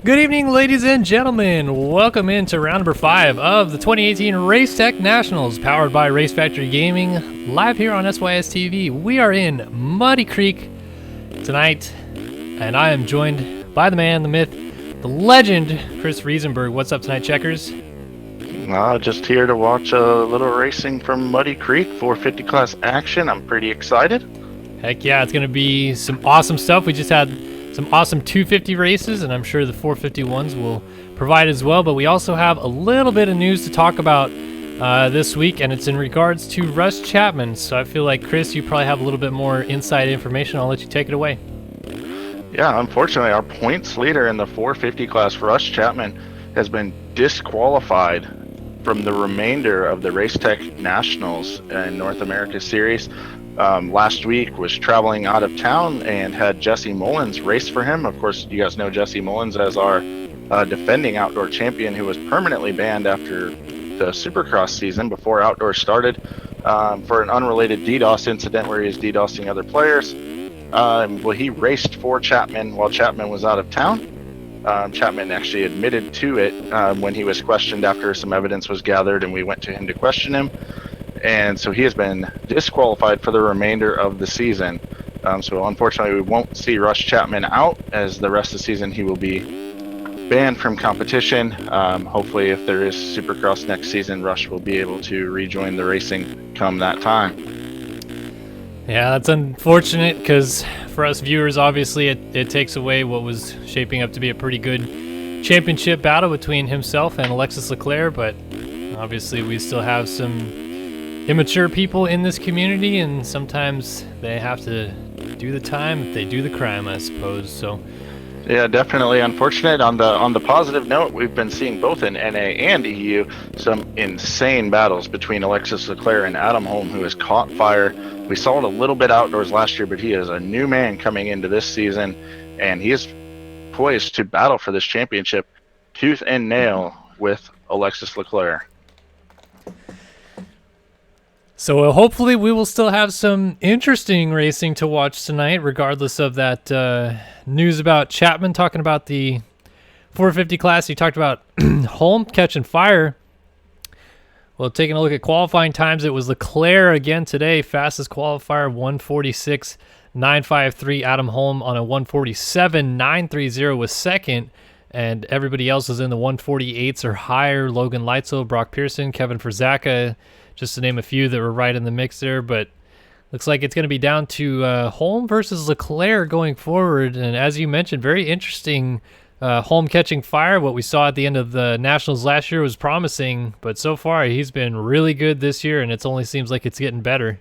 Good evening, ladies and gentlemen. Welcome into round number 5 of the 2018 Race Tech Nationals, powered by Race Factory Gaming, live here on SYS TV. We are in Muddy Creek tonight, and I am joined by the man, the myth, the legend, Chris Riesenberg. What's up tonight, Checkers? Just here to watch a little racing from Muddy Creek, 450 class action. I'm pretty excited. Heck yeah, it's going to be some awesome stuff. We just had some awesome 250 races, and I'm sure the 450 ones will provide as well. But we also have a little bit of news to talk about this week, and it's in regards to Russ Chapman. So I feel like, Chris, you probably have a little bit more inside information. I'll let you take it away. Yeah, unfortunately, our points leader in the 450 class, Russ Chapman, has been disqualified from the remainder of the Race Tech Nationals and North America Series. Last week was traveling out of town and had Jesse Mullins race for him. Of course, you guys know Jesse Mullins as our defending outdoor champion, who was permanently banned after the Supercross season before outdoor started for an unrelated DDoS incident where he was DDoSing other players. Well, he raced for Chapman while Chapman was out of town. Chapman actually admitted to it when he was questioned after some evidence was gathered, and we went to him to question him. And so he has been disqualified for the remainder of the season. So unfortunately, we won't see Russ Chapman out, as the rest of the season he will be banned from competition. Hopefully, if there is Supercross next season, Russ will be able to rejoin the racing come that time. Yeah, that's unfortunate, because for us viewers, obviously, it takes away what was shaping up to be a pretty good championship battle between himself and Alexis Leclerc. But obviously, we still have some immature people in this community, and sometimes they have to do the time if they do the crime, I suppose. So yeah, definitely unfortunate. On the positive note, we've been seeing both in NA and EU some insane battles between Alexis Leclerc and Adam Holm, who has caught fire. We saw it a little bit outdoors last year, but he is a new man coming into this season, and he is poised to battle for this championship tooth and nail with Alexis Leclerc. So hopefully we will still have some interesting racing to watch tonight, regardless of that news about Chapman talking about the 450 class. You talked about Holm catching fire. Well, taking a look at qualifying times, it was Leclerc again today, fastest qualifier, 146.953. Adam Holm on a 147.930 was second, and everybody else was in the 148s or higher. Logan Leitzel, Brock Pearson, Kevin Frizaka, just to name a few that were right in the mix there. But looks like it's going to be down to Holm versus Leclerc going forward. And as you mentioned, very interesting. Holm catching fire. What we saw at the end of the Nationals last year was promising, but so far he's been really good this year, and it only seems like it's getting better.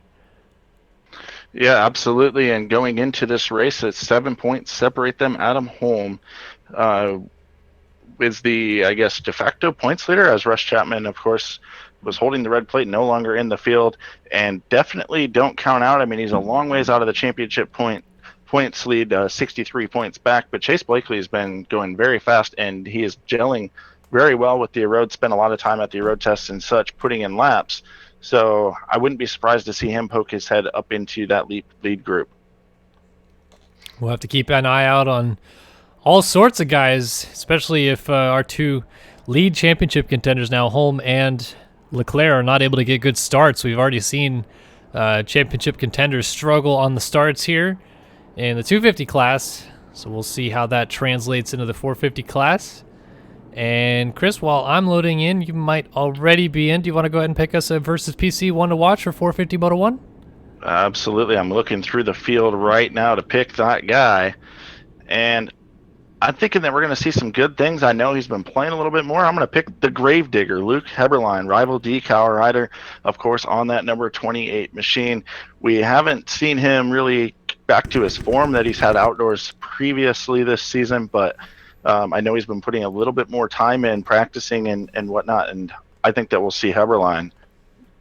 Yeah, absolutely. And going into this race, it's 7 points separate them. Adam Holm is the, I guess, de facto points leader, as Russ Chapman, of course, was holding the red plate, no longer in the field, and definitely don't count out. I mean, he's a long ways out of the championship points lead, 63 points back, but Chase Blakely has been going very fast, and he is gelling very well with the road, spent a lot of time at the road tests and such, putting in laps. So I wouldn't be surprised to see him poke his head up into that lead group. We'll have to keep an eye out on all sorts of guys, especially if our two lead championship contenders now, Holm and Leclerc, are not able to get good starts. We've already seen championship contenders struggle on the starts here in the 250 class, so we'll see how that translates into the 450 class. And Chris, while I'm loading in, you might already be in. Do you want to go ahead and pick us a versus PC one to watch for 450 Moto 1? Absolutely. I'm looking through the field right now to pick that guy, and I'm thinking that we're going to see some good things. I know he's been playing a little bit more. I'm going to pick the Gravedigger, Luke Heberlein, rival decal rider, of course, on that number 28 machine. We haven't seen him really back to his form that he's had outdoors previously this season, but I know he's been putting a little bit more time in practicing and whatnot, and I think that we'll see Heberlein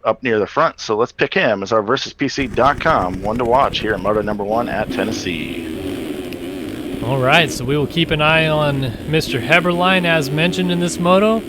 up near the front. So let's pick him as our versuspc.com one to watch here in Moto number 1 at Tennessee. All right, so we will keep an eye on Mr. Heberlein, as mentioned in this moto.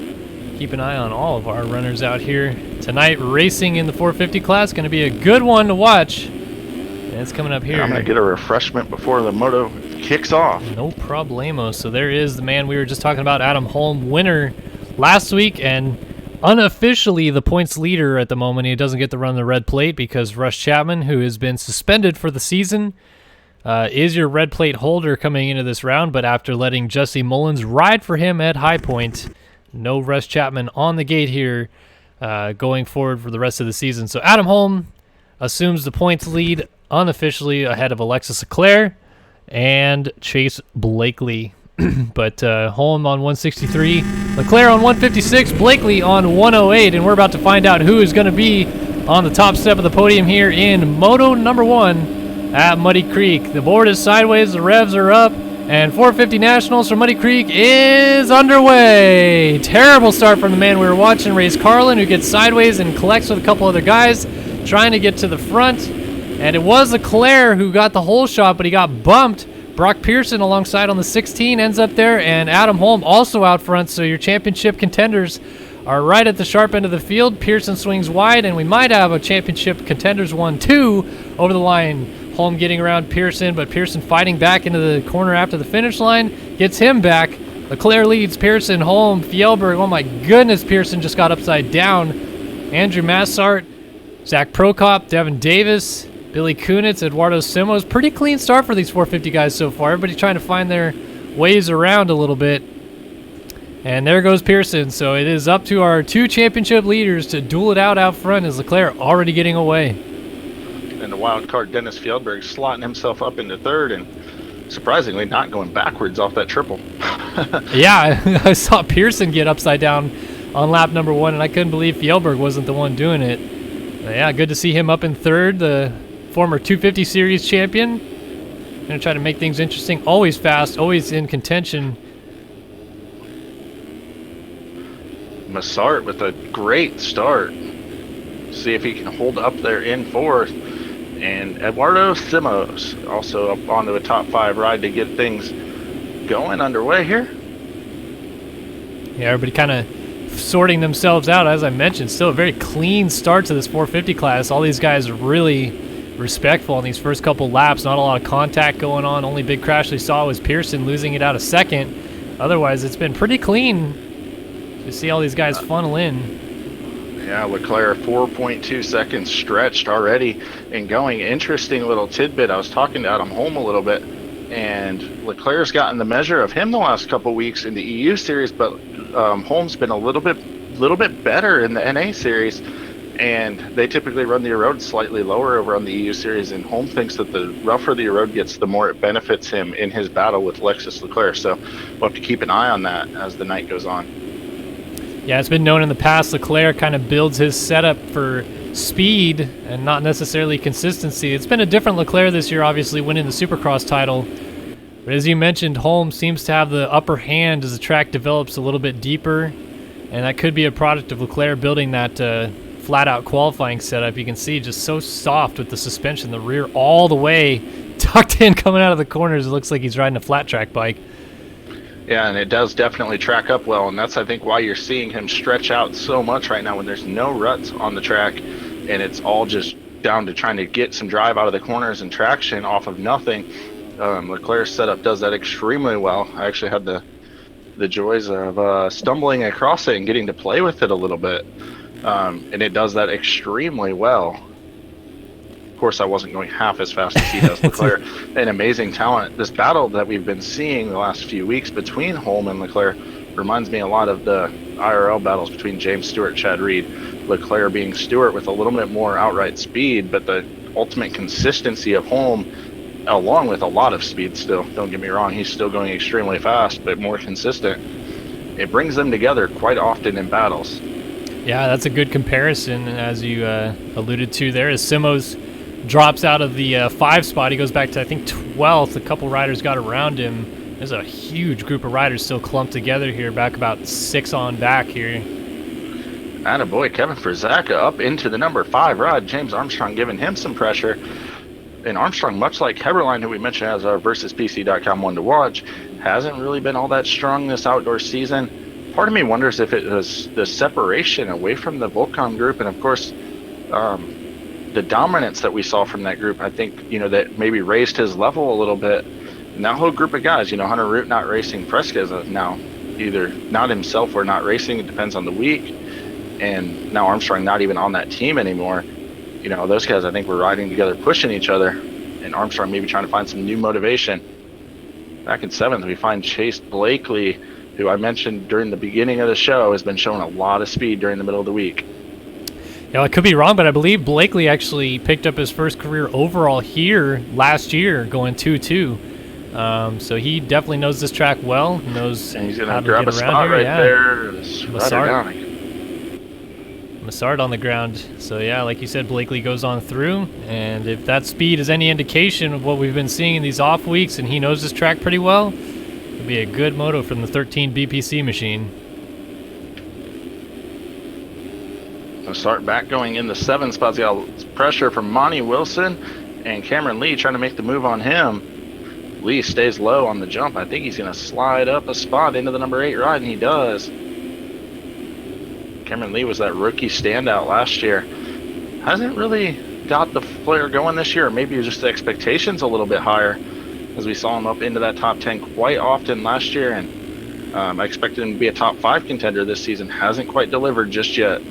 Keep an eye on all of our runners out here tonight racing in the 450 class. Going to be a good one to watch. And it's coming up here. I'm going to get a refreshment before the Moto kicks off. No problemo. So there is the man we were just talking about, Adam Holm, winner last week, and unofficially the points leader at the moment. He doesn't get to run the red plate because Russ Chapman, who has been suspended for the season, is your red plate holder coming into this round. But after letting Jesse Mullins ride for him at High Point, no Russ Chapman on the gate here going forward for the rest of the season. So Adam Holm assumes the points lead unofficially ahead of Alexis Leclerc and Chase Blakely. But Holm on 163, Leclerc on 156, Blakely on 108, and we're about to find out who is going to be on the top step of the podium here in Moto number 1 at Muddy Creek. The board is sideways, the revs are up, and 450 Nationals from Muddy Creek is underway. Terrible start from the man we were watching, Race Carlin, who gets sideways and collects with a couple other guys, trying to get to the front. And it was Leclerc who got the whole shot, but he got bumped. Brock Pearson alongside on the 16 ends up there, and Adam Holm also out front. So your championship contenders are right at the sharp end of the field. Pearson swings wide, and we might have a championship contenders 1-2 over the line. Holm getting around Pearson, but Pearson fighting back into the corner after the finish line, gets him back. Leclerc leads Pearson, Holm, Fjellberg. Oh my goodness, Pearson just got upside down. Andrew Massart, Zach Prokop, Devin Davis, Billy Kunitz, Eduardo Simos. Pretty clean start for these 450 guys so far. Everybody trying to find their ways around a little bit. And there goes Pearson. So it is up to our 2 championship leaders to duel it out front as Leclerc already getting away. And the wild card Dennis Fjellberg slotting himself up into 3rd and surprisingly not going backwards off that triple. Yeah, I saw Pearson get upside down on lap number 1, and I couldn't believe Fjellberg wasn't the one doing it. But yeah, good to see him up in 3rd. The former 250 Series champion. Going to try to make things interesting. Always fast, always in contention. Massart with a great start. See if he can hold up there in 4th. And Eduardo Simos also up onto a top 5 ride to get things going underway here. Yeah, everybody kind of sorting themselves out. As I mentioned, still a very clean start to this 450 class. All these guys are really respectful in these first couple laps. Not a lot of contact going on. Only big crash we saw was Pearson losing it out a 2nd. Otherwise, it's been pretty clean. You see all these guys funnel in. Yeah, Leclerc 4.2 seconds stretched already and going. Interesting little tidbit. I was talking to Adam Holm a little bit, and Leclerc's gotten the measure of him the last couple weeks in the EU series, but Holm's been a little bit better in the NA series. And they typically run the road slightly lower over on the EU series, and Holm thinks that the rougher the road gets, the more it benefits him in his battle with Alexis Leclerc. So we'll have to keep an eye on that as the night goes on. Yeah, it's been known in the past Leclerc kind of builds his setup for speed and not necessarily consistency. It's been a different Leclerc this year, obviously winning the Supercross title. But as you mentioned, Holm seems to have the upper hand as the track develops a little bit deeper, and that could be a product of Leclerc building that flat-out qualifying setup. You can see just so soft with the suspension, the rear all the way tucked in coming out of the corners. It looks like he's riding a flat track bike. Yeah, and it does definitely track up well, and that's, I think, why you're seeing him stretch out so much right now when there's no ruts on the track, and it's all just down to trying to get some drive out of the corners and traction off of nothing. Leclerc's setup does that extremely well. I actually had the joys of stumbling across it and getting to play with it a little bit. And it does that extremely well. Of course, I wasn't going half as fast as he does. Leclerc, an amazing talent. This battle that we've been seeing the last few weeks between Holm and Leclerc reminds me a lot of the IRL battles between James Stewart, Chad Reed. Leclerc being Stewart with a little bit more outright speed, but the ultimate consistency of Holm, along with a lot of speed still. Don't get me wrong, he's still going extremely fast, but more consistent. It brings them together quite often in battles. Yeah, that's a good comparison, as you alluded to there, as Simos drops out of the 5 spot. He goes back to, I think, 12th. A couple riders got around him. There's a huge group of riders still clumped together here, back about 6 on back here. Attaboy, Kevin Frizaka up into the number 5 rod. James Armstrong giving him some pressure. And Armstrong, much like Heberlein, who we mentioned as our VersusPC.com one to watch, hasn't really been all that strong this outdoor season. Part of me wonders if it was the separation away from the Volcom group, and of course, the dominance that we saw from that group. I think, that maybe raised his level a little bit. And that whole group of guys, Hunter Root not racing, Fresca is now either not himself or not racing. It depends on the week. And now Armstrong not even on that team anymore. Those guys, I think, were riding together, pushing each other. And Armstrong maybe trying to find some new motivation. Back in 7th, we find Chase Blakely, who I mentioned during the beginning of the show, has been showing a lot of speed during the middle of the week. I could be wrong, but I believe Blakely actually picked up his first career overall here last year, going 2-2. So he definitely knows this track well. Knows and he's going how to grab get a around spot here. right Yeah. there. Massard on the ground. So yeah, like you said, Blakely goes on through, and if that speed is any indication of what we've been seeing in these off weeks, and he knows this track pretty well, it'll be a good moto from the 13 BPC machine. Start back going in the 7th spot. He got pressure from Monty Wilson and Cameron Lee trying to make the move on him. Lee stays low on the jump. I think he's going to slide up a spot into the number 8 ride, and he does. Cameron Lee was that rookie standout last year. Hasn't really got the flare going this year. Maybe it was just the expectations a little bit higher, as we saw him up into that top 10 quite often last year, and I expected him to be a top 5 contender this season. Hasn't quite delivered just yet.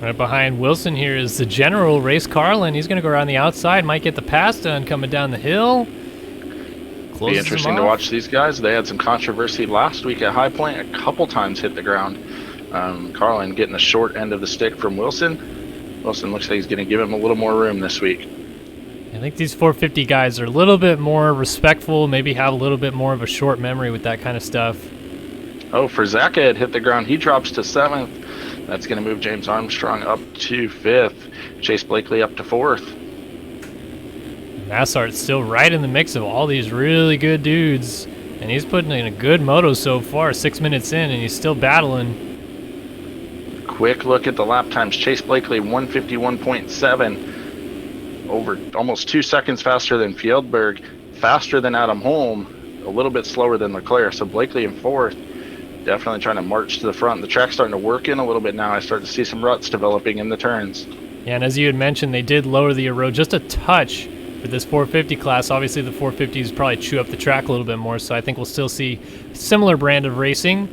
Right behind Wilson here is the general, Race Carlin. He's going to go around the outside, might get the pass done coming down the hill. Be interesting to watch these guys. They had some controversy last week at High Point. A couple times hit the ground. Carlin getting the short end of the stick from Wilson. Wilson looks like he's going to give him a little more room this week. I think these 450 guys are a little bit more respectful, maybe have a little bit more of a short memory with that kind of stuff. Oh, Frizaka had hit the ground. He drops to 7th. That's going to move James Armstrong up to 5th. Chase Blakely up to 4th. Massart's still right in the mix of all these really good dudes. And he's putting in a good moto so far, 6 minutes in, and he's still battling. Quick look at the lap times. Chase Blakely, 151.7. Over almost 2 seconds faster than Fieldberg. Faster than Adam Holm. A little bit slower than Leclerc. So Blakely in 4th. Definitely trying to march to the front. The track's starting to work in a little bit now. I start to see some ruts developing in the turns. Yeah, and as you had mentioned, they did lower the road just a touch for this 450 class. Obviously, the 450s probably chew up the track a little bit more, so I think we'll still see similar brand of racing.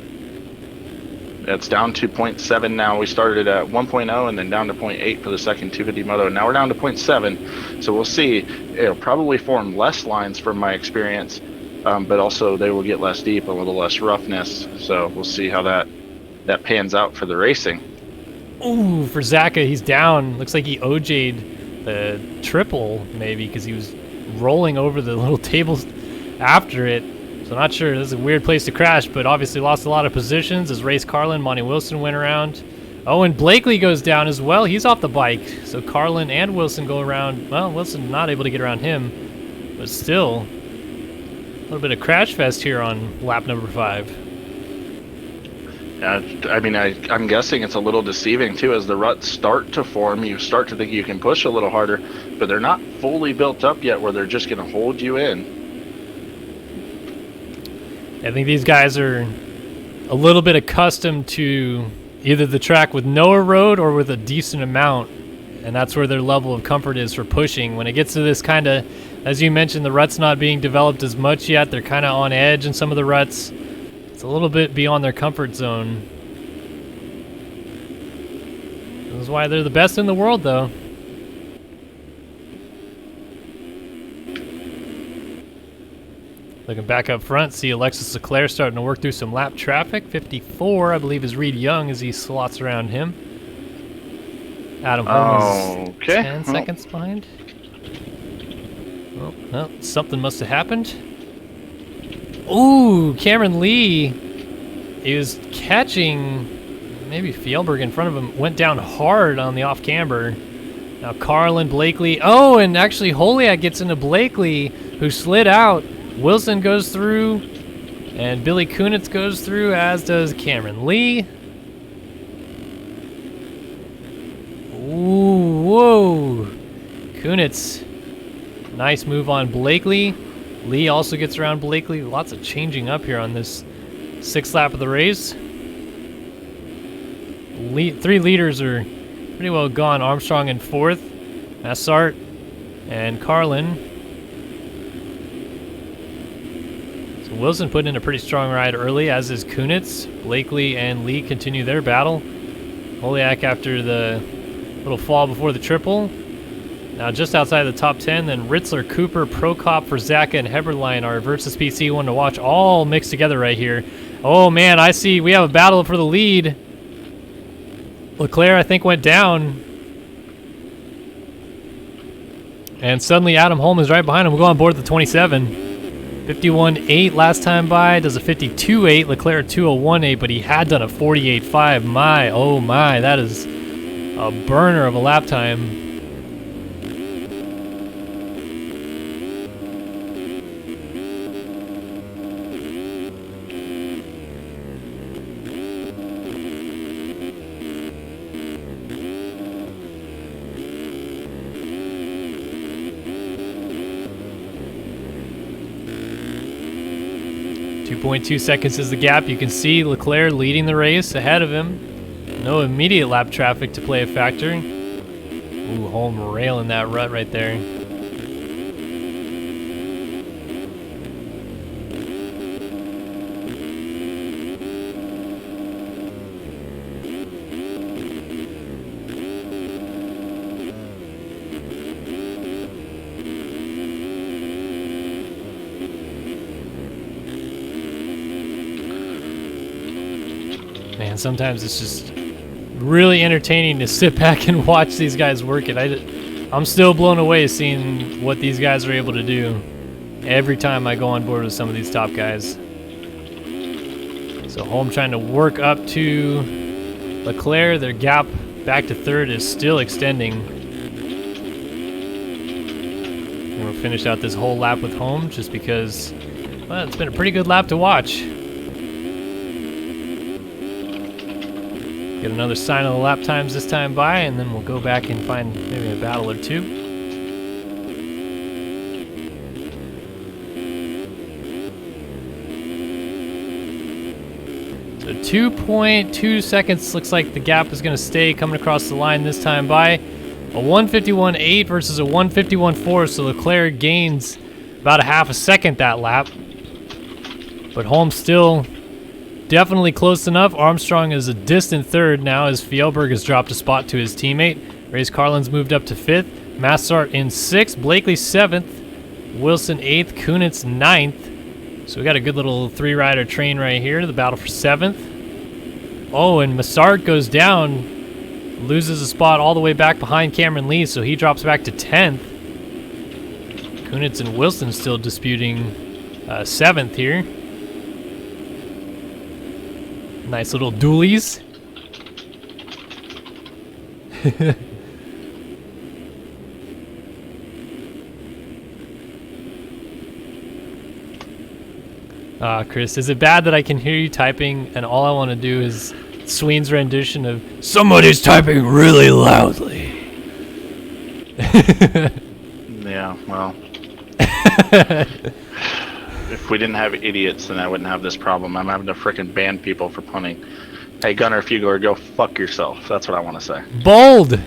It's down to 0.7 now. We started at 1.0 and then down to 0.8 for the second 250 moto. Now we're down to 0.7, so we'll see. It'll probably form less lines from my experience. But also they will get less deep, a little less roughness. So we'll see how that pans out for the racing. Ooh, for Zaka, he's down. Looks like he OJ'd the triple, maybe, because he was rolling over the little tables after it. So not sure. This is a weird place to crash, but obviously lost a lot of positions as Race Carlin, Monty Wilson went around. Oh, and Blakely goes down as well. He's off the bike. So Carlin and Wilson go around. Well, Wilson not able to get around him, but still... a little bit of crash fest here on lap number 5. Yeah, I'm guessing it's a little deceiving too. As the ruts start to form, you start to think you can push a little harder, but they're not fully built up yet where they're just going to hold you in. I think these guys are a little bit accustomed to either the track with no road or with a decent amount, and that's where their level of comfort is for pushing. When it gets to this kind of, as you mentioned, the ruts not being developed as much yet, they're kind of on edge in some of the ruts. It's a little bit beyond their comfort zone. This is why they're the best in the world, though. Looking back up front, see Alexis Leclerc starting to work through some lap traffic. 54, I believe, is Reed Young as he slots around him. Adam Holm is 10 seconds behind. Well, something must have happened. Ooh, Cameron Lee, he was catching maybe Fjellberg in front of him, went down hard on the off camber. Now Carlin, Blakely, oh, and actually Holiak gets into Blakely, who slid out. Wilson goes through, and Billy Kunitz goes through, as does Cameron Lee. Ooh, whoa. Kunitz, nice move on Blakely. Lee also gets around Blakely. Lots of changing up here on this 6th lap of the race. 3 leaders are pretty well gone. Armstrong in 4th, Massart and Carlin. Wilson put in a pretty strong ride early, as is Kunitz. Blakely and Lee continue their battle. Holiak after the little fall before the triple. Now just outside the top 10, then Ritzler, Cooper, Prokop, Verzaka, and Heberlein are Versus PC one to watch, all mixed together right here. Oh man, I see we have a battle for the lead. Leclerc, I think, went down. And suddenly Adam Holm is right behind him. We'll go on board the 27. 51.8 last time by, does a 52.8. Leclerc 201.8, but he had done a 48.5. My, oh my, that is a burner of a lap time. 2.2 seconds is the gap. You can see Leclerc leading the race ahead of him. No immediate lap traffic to play a factor. Ooh, Holm railing that rut right there. Man, sometimes it's just really entertaining to sit back and watch these guys work it. I'm still blown away seeing what these guys are able to do every time I go on board with some of these top guys. So Holm trying to work up to Leclerc. Their gap back to third is still extending. And we'll finish out this whole lap with Holm just because, well, it's been a pretty good lap to watch. Get another sign of the lap times this time by, and then we'll go back and find maybe a battle or two. So 2.2 seconds looks like the gap is going to stay coming across the line this time by. A 151.8 versus a 151.4, so Leclerc gains about a half a second that lap. But Holm still definitely close enough. Armstrong is a distant third now as Fjellberg has dropped a spot to his teammate. Race Carlin's moved up to fifth. Massart in sixth. Blakely seventh. Wilson eighth. Kunitz ninth. So we got a good little three-rider train right here. The battle for seventh. Oh, and Massart goes down. Loses a spot all the way back behind Cameron Lee, so he drops back to 10th. Kunitz and Wilson still disputing seventh here. Nice little dualies. Chris, is it bad that I can hear you typing and all I want to do is Sween's rendition of "Somebody's typing really loudly"? Yeah, well. If we didn't have idiots, then I wouldn't have this problem. I'm having to frickin' ban people for punning. Hey, Gunner, if you go fuck yourself. That's what I want to say. Bold!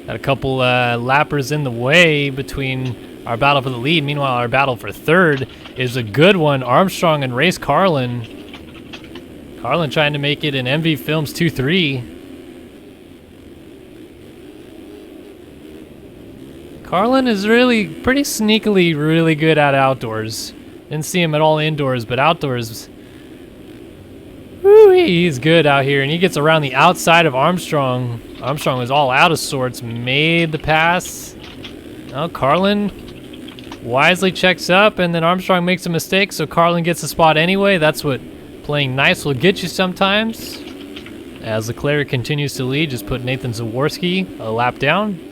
Got a couple lappers in the way between our battle for the lead. Meanwhile, our battle for third is a good one. Armstrong and Race Carlin. Carlin trying to make it in MV Films 2-3. Carlin is really pretty sneakily really good at outdoors. Didn't see him at all indoors, but outdoors, woo, he's good out here. And he gets around the outside of Armstrong. Armstrong was all out of sorts, made the pass. Now Carlin wisely checks up, and then Armstrong makes a mistake, so Carlin gets a spot anyway. That's what playing nice will get you sometimes. As Leclerc continues to lead, just put Nathan Zaworski a lap down.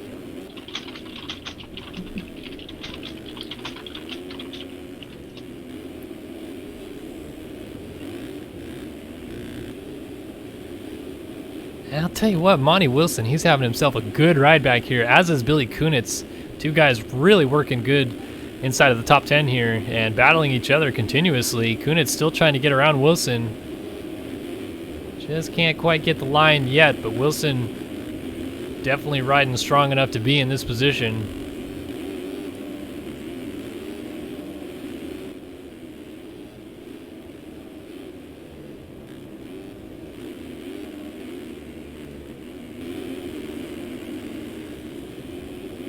And I'll tell you what, Monty Wilson, he's having himself a good ride back here, as is Billy Kunitz. Two guys really working good inside of the top 10 here and battling each other continuously. Kunitz still trying to get around Wilson. Just can't quite get the line yet, but Wilson definitely riding strong enough to be in this position.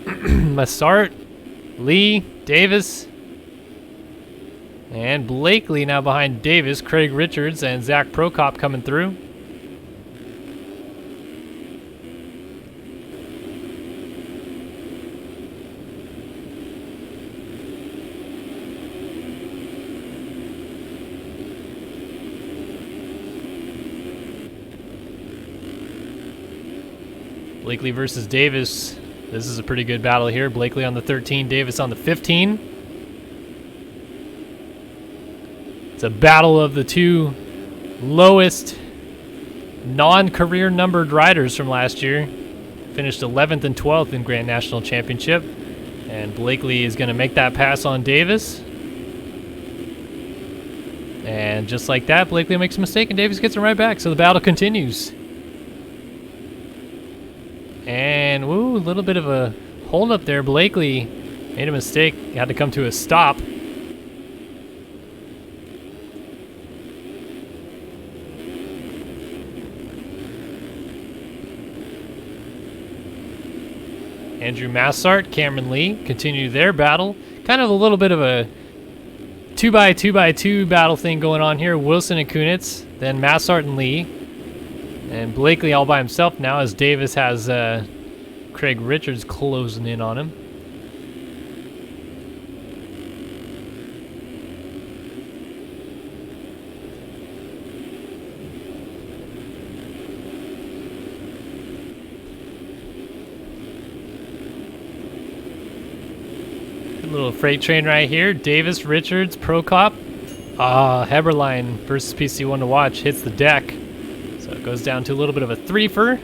Massart, Lee, Davis, and Blakely now behind Davis. Craig Richards and Zach Prokop coming through. Blakely versus Davis. This is a pretty good battle here. Blakely on the 13, Davis on the 15. It's a battle of the two lowest non-career numbered riders from last year. Finished 11th and 12th in Grand National Championship. And Blakely is going to make that pass on Davis. And just like that, Blakely makes a mistake and Davis gets him right back. So the battle continues. And, woo, a little bit of a hold up there. Blakely made a mistake, had to come to a stop. Andrew Massart, Cameron Lee continue their battle. Kind of a little bit of a 2x2x2 battle thing going on here. Wilson and Kunitz, then Massart and Lee. And Blakely all by himself now as Davis has Craig Richards closing in on him. Good little freight train right here. Davis, Richards, Prokop. Heberlein versus PC1 to watch hits the deck. So it goes down to a little bit of a threefer.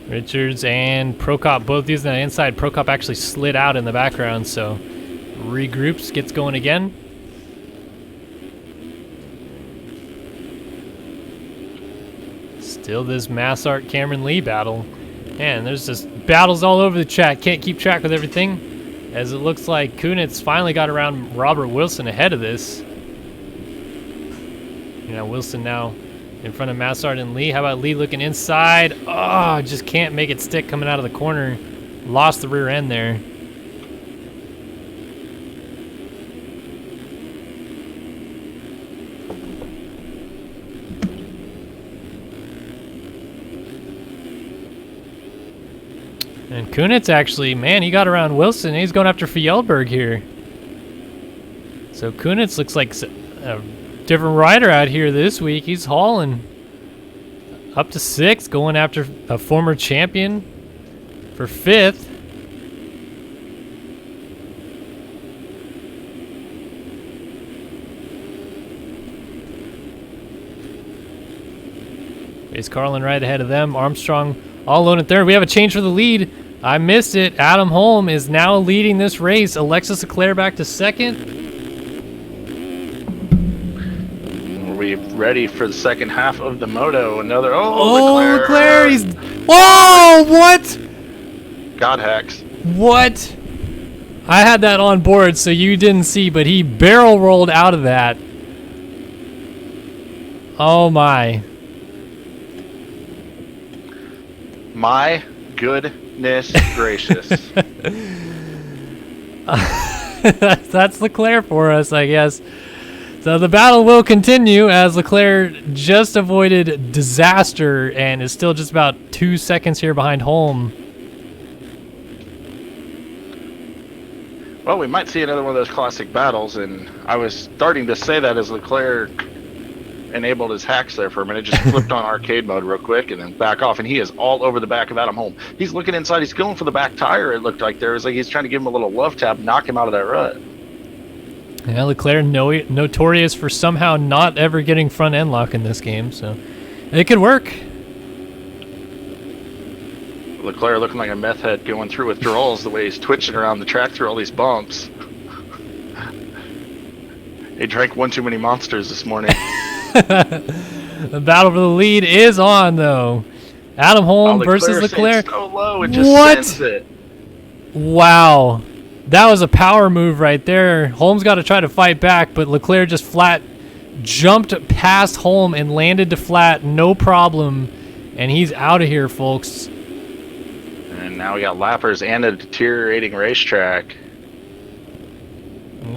Richards and Prokop both using the inside. Prokop actually slid out in the background, so regroups, gets going again. Still this Massart Cameron Lee battle. Man, there's just battles all over the chat. Can't keep track with everything, as it looks like Kunitz finally got around Robert Wilson ahead of this. You know, Wilson now in front of Massart and Lee. How about Lee looking inside? Oh, just can't make it stick coming out of the corner. Lost the rear end there. And Kunitz actually, man, he got around Wilson. He's going after Fjellberg here. So Kunitz looks like a different rider out here this week. He's hauling up to 6th, going after a former champion for 5th. Is Carlin right ahead of them. Armstrong all alone at 3rd. We have a change for the lead. I missed it. Adam Holm is now leading this race. Alexis Leclerc back to 2nd. Are we ready for the second half of the moto? Another Leclerc. He's whoa! What? God hacks. What? I had that on board, so you didn't see, but he barrel rolled out of that. Oh my! My goodness gracious. That's Leclerc for us, I guess. So the battle will continue as Leclerc just avoided disaster and is still just about 2 seconds here behind Holm. Well, we might see another one of those classic battles, and I was starting to say that as Leclerc enabled his hacks there for a minute, just flipped on arcade mode real quick and then back off, and he is all over the back of Adam Holm. He's looking inside, he's going for the back tire, it looked like there. It was like he's trying to give him a little love tap, knock him out of that rut. Yeah, Leclerc notorious for somehow not ever getting front end lock in this game, so it could work. Leclerc looking like a meth head going through withdrawals the way he's twitching around the track through all these bumps. He drank one too many monsters this morning. The battle for the lead is on, though. Adam Holm versus Leclerc. low and just What? sends it. Wow. That was a power move right there. Holmes got to try to fight back, but Leclerc just flat jumped past Holm and landed to flat, no problem. And he's out of here, folks. And now we got lappers and a deteriorating racetrack.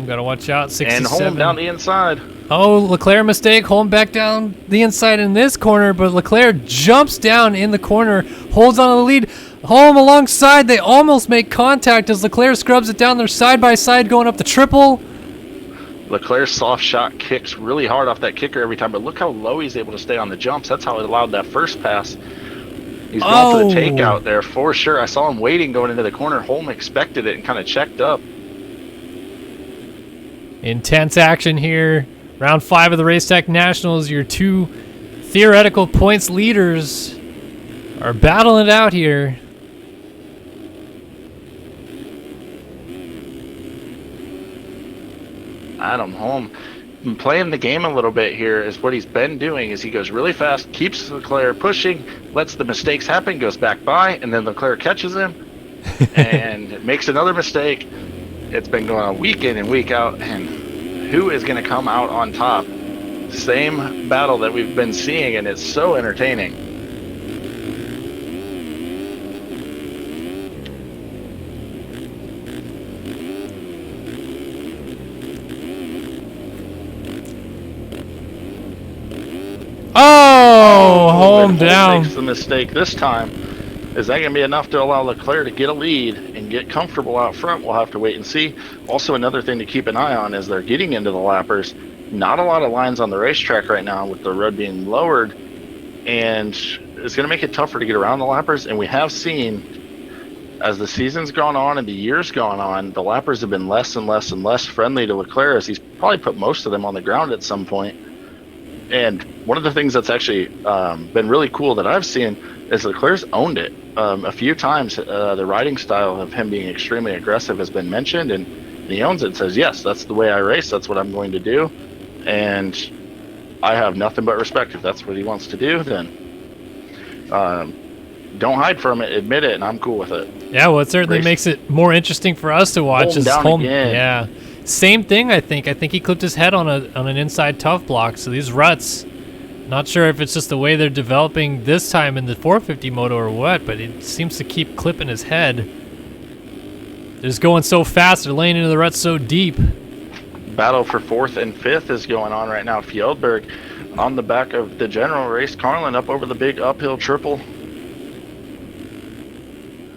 Gotta watch out. 67. And Holm down the inside. Oh, Leclerc mistake. Holm back down the inside in this corner, but Leclerc jumps down in the corner, holds on to the lead. Holm alongside. They almost make contact as Leclerc scrubs it down. They're side by side going up the triple. Leclerc's soft shot kicks really hard off that kicker every time, but look how low he's able to stay on the jumps. That's how it allowed that first pass. He's going for the takeout there for sure. I saw him waiting going into the corner. Holm expected it and kind of checked up. Intense action here. Round 5 of the Race Tech Nationals. Your two theoretical points leaders are battling it out here. Adam Holm playing the game a little bit here is what he's been doing. Is he goes really fast, keeps Leclerc pushing, lets the mistakes happen, goes back by, and then Leclerc catches him and makes another mistake. It's been going on week in and week out, and who is going to come out on top? Same battle that we've been seeing, and it's so entertaining. Oh, Holm down. Makes the mistake this time. Is that going to be enough to allow Leclerc to get a lead and get comfortable out front? We'll have to wait and see. Also, another thing to keep an eye on is they're getting into the lappers. Not a lot of lines on the racetrack right now with the road being lowered, and it's going to make it tougher to get around the lappers. And we have seen, as the season's gone on and the year's gone on, the lappers have been less and less and less friendly to Leclerc, as he's probably put most of them on the ground at some point. And one of the things that's actually been really cool that I've seen is Leclerc's owned it. A few times, the riding style of him being extremely aggressive has been mentioned, and he owns it and says, yes, that's the way I race, that's what I'm going to do. And I have nothing but respect. If that's what he wants to do, then don't hide from it, admit it, and I'm cool with it. Yeah, well, it certainly makes it more interesting for us to watch. Holm down again. Yeah. Same thing, I think. I think he clipped his head on an inside tough block. So these ruts, not sure if it's just the way they're developing this time in the 450 moto or what, but it seems to keep clipping his head. They're just going so fast. They're laying into the ruts so deep. Battle for 4th and 5th is going on right now. Fjellberg on the back of the general race. Carlin up over the big uphill triple.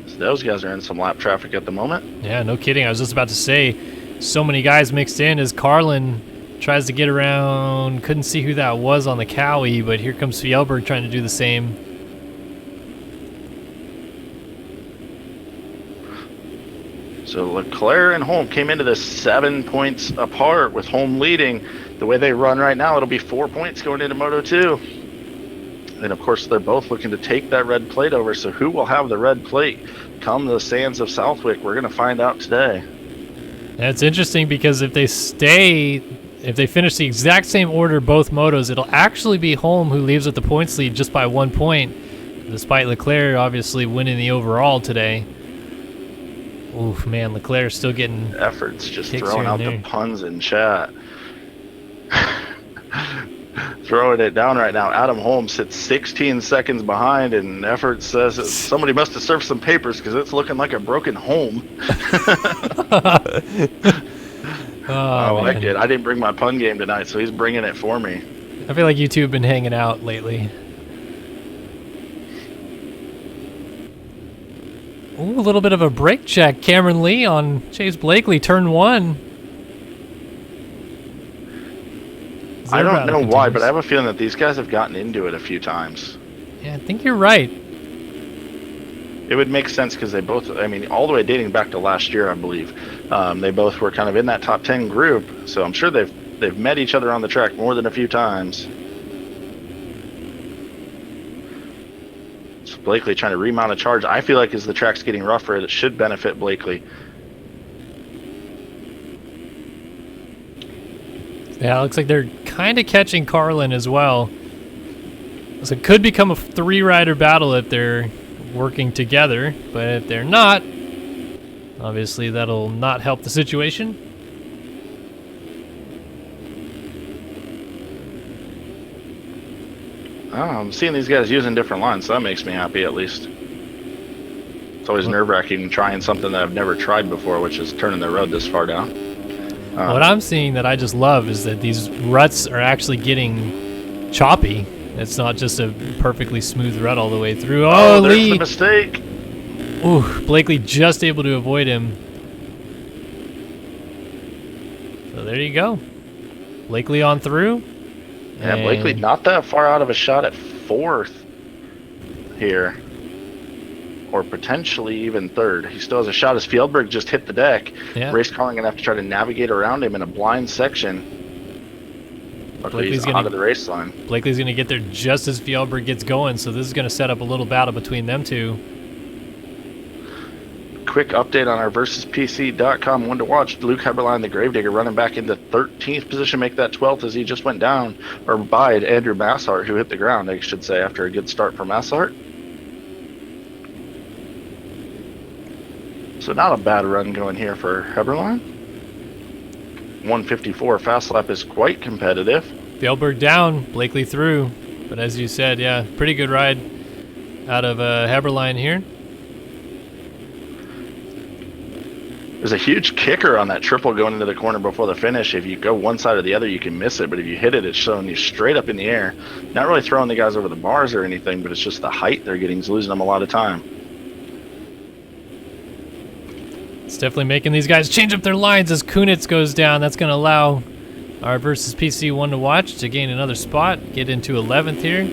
So those guys are in some lap traffic at the moment. Yeah, no kidding. I was just about to say, so many guys mixed in as Carlin tries to get around. Couldn't see who that was on the Cowie, but here comes Fjellberg trying to do the same. So Leclerc and Holm came into this 7 points apart, with Holm leading. The way they run right now, it'll be 4 points going into Moto 2. And of course, they're both looking to take that red plate over. So who will have the red plate come the sands of Southwick? We're going to find out today. That's interesting, because if they finish the exact same order both motos, it'll actually be Holm who leaves with the points lead just by 1 point, despite Leclerc obviously winning the overall today. Oof, man, Leclerc's still getting efforts, just throwing out the puns in chat. Throwing it down right now. Adam Holm sits 16 seconds behind, and effort says that somebody must have served some papers because it's looking like a broken home. I like it. I didn't bring my pun game tonight, so he's bringing it for me. I feel like you two have been hanging out lately. Ooh, a little bit of a brake check. Cameron Lee on Chase Blakely, turn 1. I don't know why, but I have a feeling that these guys have gotten into it a few times. Yeah, I think you're right. It would make sense because they both, I mean, all the way dating back to last year, I believe, they both were kind of in that top 10 group. So I'm sure they've met each other on the track more than a few times. So Blakely trying to remount a charge. I feel like as the track's getting rougher, it should benefit Blakely. Yeah, it looks like they're kind of catching Carlin as well. So it could become a 3-rider battle if they're working together, but if they're not, obviously that'll not help the situation. Oh, I'm seeing these guys using different lines, so that makes me happy at least. It's always nerve-wracking trying something that I've never tried before, which is turning the road this far down. What I'm seeing that I just love is that these ruts are actually getting choppy. It's not just a perfectly smooth rut all the way through. Oh, there's Lee! the mistake. Ooh, Blakely just able to avoid him. So there you go. Blakely on through. Yeah, Blakely not that far out of a shot at 4th here. Or potentially even 3rd. He still has a shot as Fjellberg just hit the deck. Yeah. Race car going to have to try to navigate around him in a blind section. Luckily he's out of the race line. Blakely's going to get there just as Fjellberg gets going, so this is going to set up a little battle between them two. Quick update on our versuspc.com one to watch. Luke Heberlein, the Gravedigger, running back into 13th position, make that 12th as he just went down, or by Andrew Massart, who hit the ground, I should say, after a good start for Massart. So not a bad run going here for Heberlein. 154 fast lap is quite competitive. Fjellberg down, Blakely through. But as you said, yeah, pretty good ride out of Heberlein here. There's a huge kicker on that triple going into the corner before the finish. If you go one side or the other, you can miss it. But if you hit it, it's showing you straight up in the air. Not really throwing the guys over the bars or anything, but it's just the height they're getting is losing them a lot of time. It's definitely making these guys change up their lines as Kunitz goes down. That's going to allow our Versus PC one to watch to gain another spot, get into 11th here.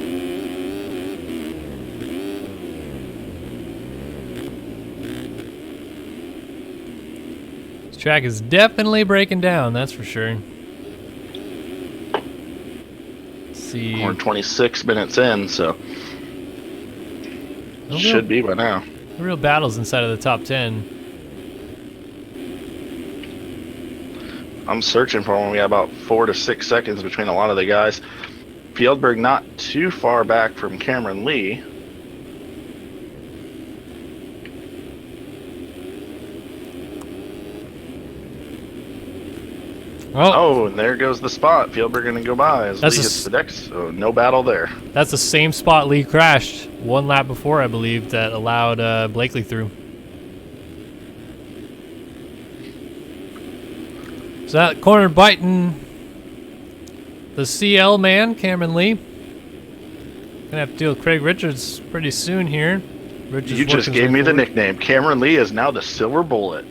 This track is definitely breaking down, that's for sure. Let's see. We're 26 minutes in, so should be by now. Real battles inside of the top 10. I'm searching for one. We got about 4 to 6 seconds between a lot of the guys. Fjellberg not too far back from Cameron Lee. Oh, and there goes the spot. Fjellberg going to go by as Lee hits the deck, so no battle there. That's the same spot Lee crashed one lap before, I believe, that allowed Blakely through. So that corner biting the CL man, Cameron Lee. Gonna have to deal with Craig Richards pretty soon here. You just gave me the nickname. Cameron Lee is now the Silver Bullet.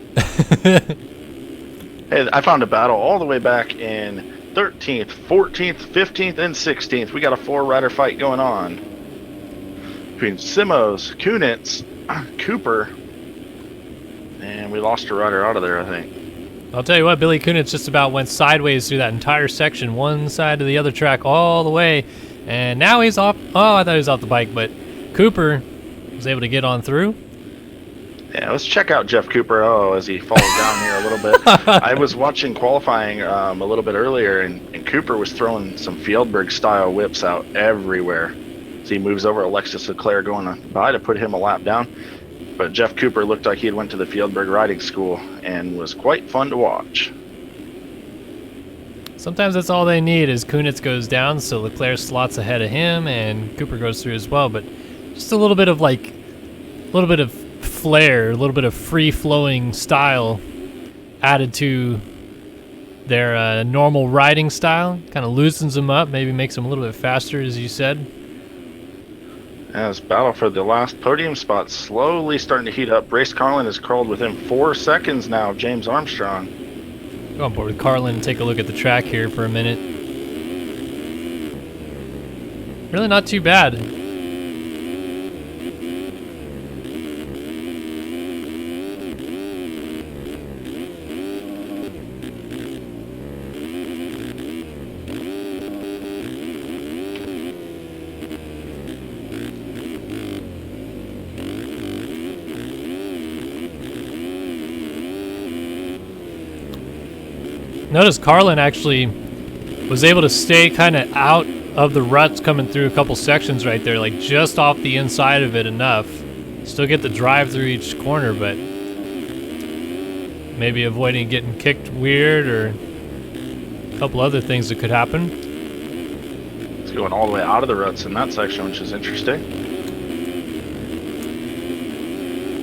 Hey, I found a battle all the way back in 13th, 14th, 15th, and 16th. We got a 4-rider fight going on between Simos, Kunitz, Cooper, and we lost a rider out of there, I think. I'll tell you what, Billy Kunitz just about went sideways through that entire section, one side to the other track all the way, and now he's off. Oh, I thought he was off the bike, but Cooper was able to get on through. Yeah, let's check out Jeff Cooper as he falls down here a little bit. I was watching qualifying a little bit earlier, and Cooper was throwing some Fjellberg-style whips out everywhere. So he moves over Alexis Leclerc going by to put him a lap down. But Jeff Cooper looked like he had went to the Fjellberg riding school and was quite fun to watch. Sometimes that's all they need is Kunitz goes down, so Leclerc slots ahead of him, and Cooper goes through as well. But just a little bit of flair, a little bit of free-flowing style added to their normal riding style. Kind of loosens them up, maybe makes them a little bit faster, as you said. As battle for the last podium spot slowly starting to heat up. Brace Carlin has crawled within 4 seconds now of James Armstrong. Go on board with Carlin and take a look at the track here for a minute. Really not too bad. Notice Carlin actually was able to stay kind of out of the ruts coming through a couple sections right there, like just off the inside of it enough Still get the drive through each corner, but maybe avoiding getting kicked weird or a couple other things that could happen. It's going all the way out of the ruts in that section, which is interesting.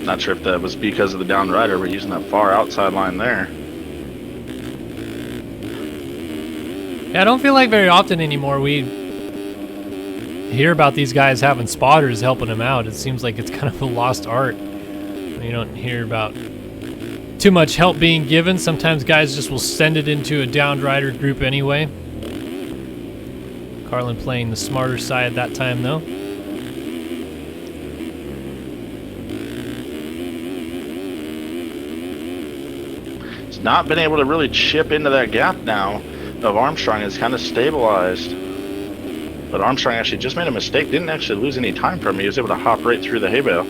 Not sure if that was because of the down rider. We're using that far outside line there. Yeah, I don't feel like very often anymore we hear about these guys having spotters helping them out. It seems like it's kind of a lost art. You don't hear about too much help being given. Sometimes guys just will send it into a downed rider group anyway. Carlin playing the smarter side that time though. Not been able to really chip into that gap now of Armstrong. It's kind of stabilized, but Armstrong actually just made a mistake, didn't actually lose any time from me. He was able to hop right through the hay bale.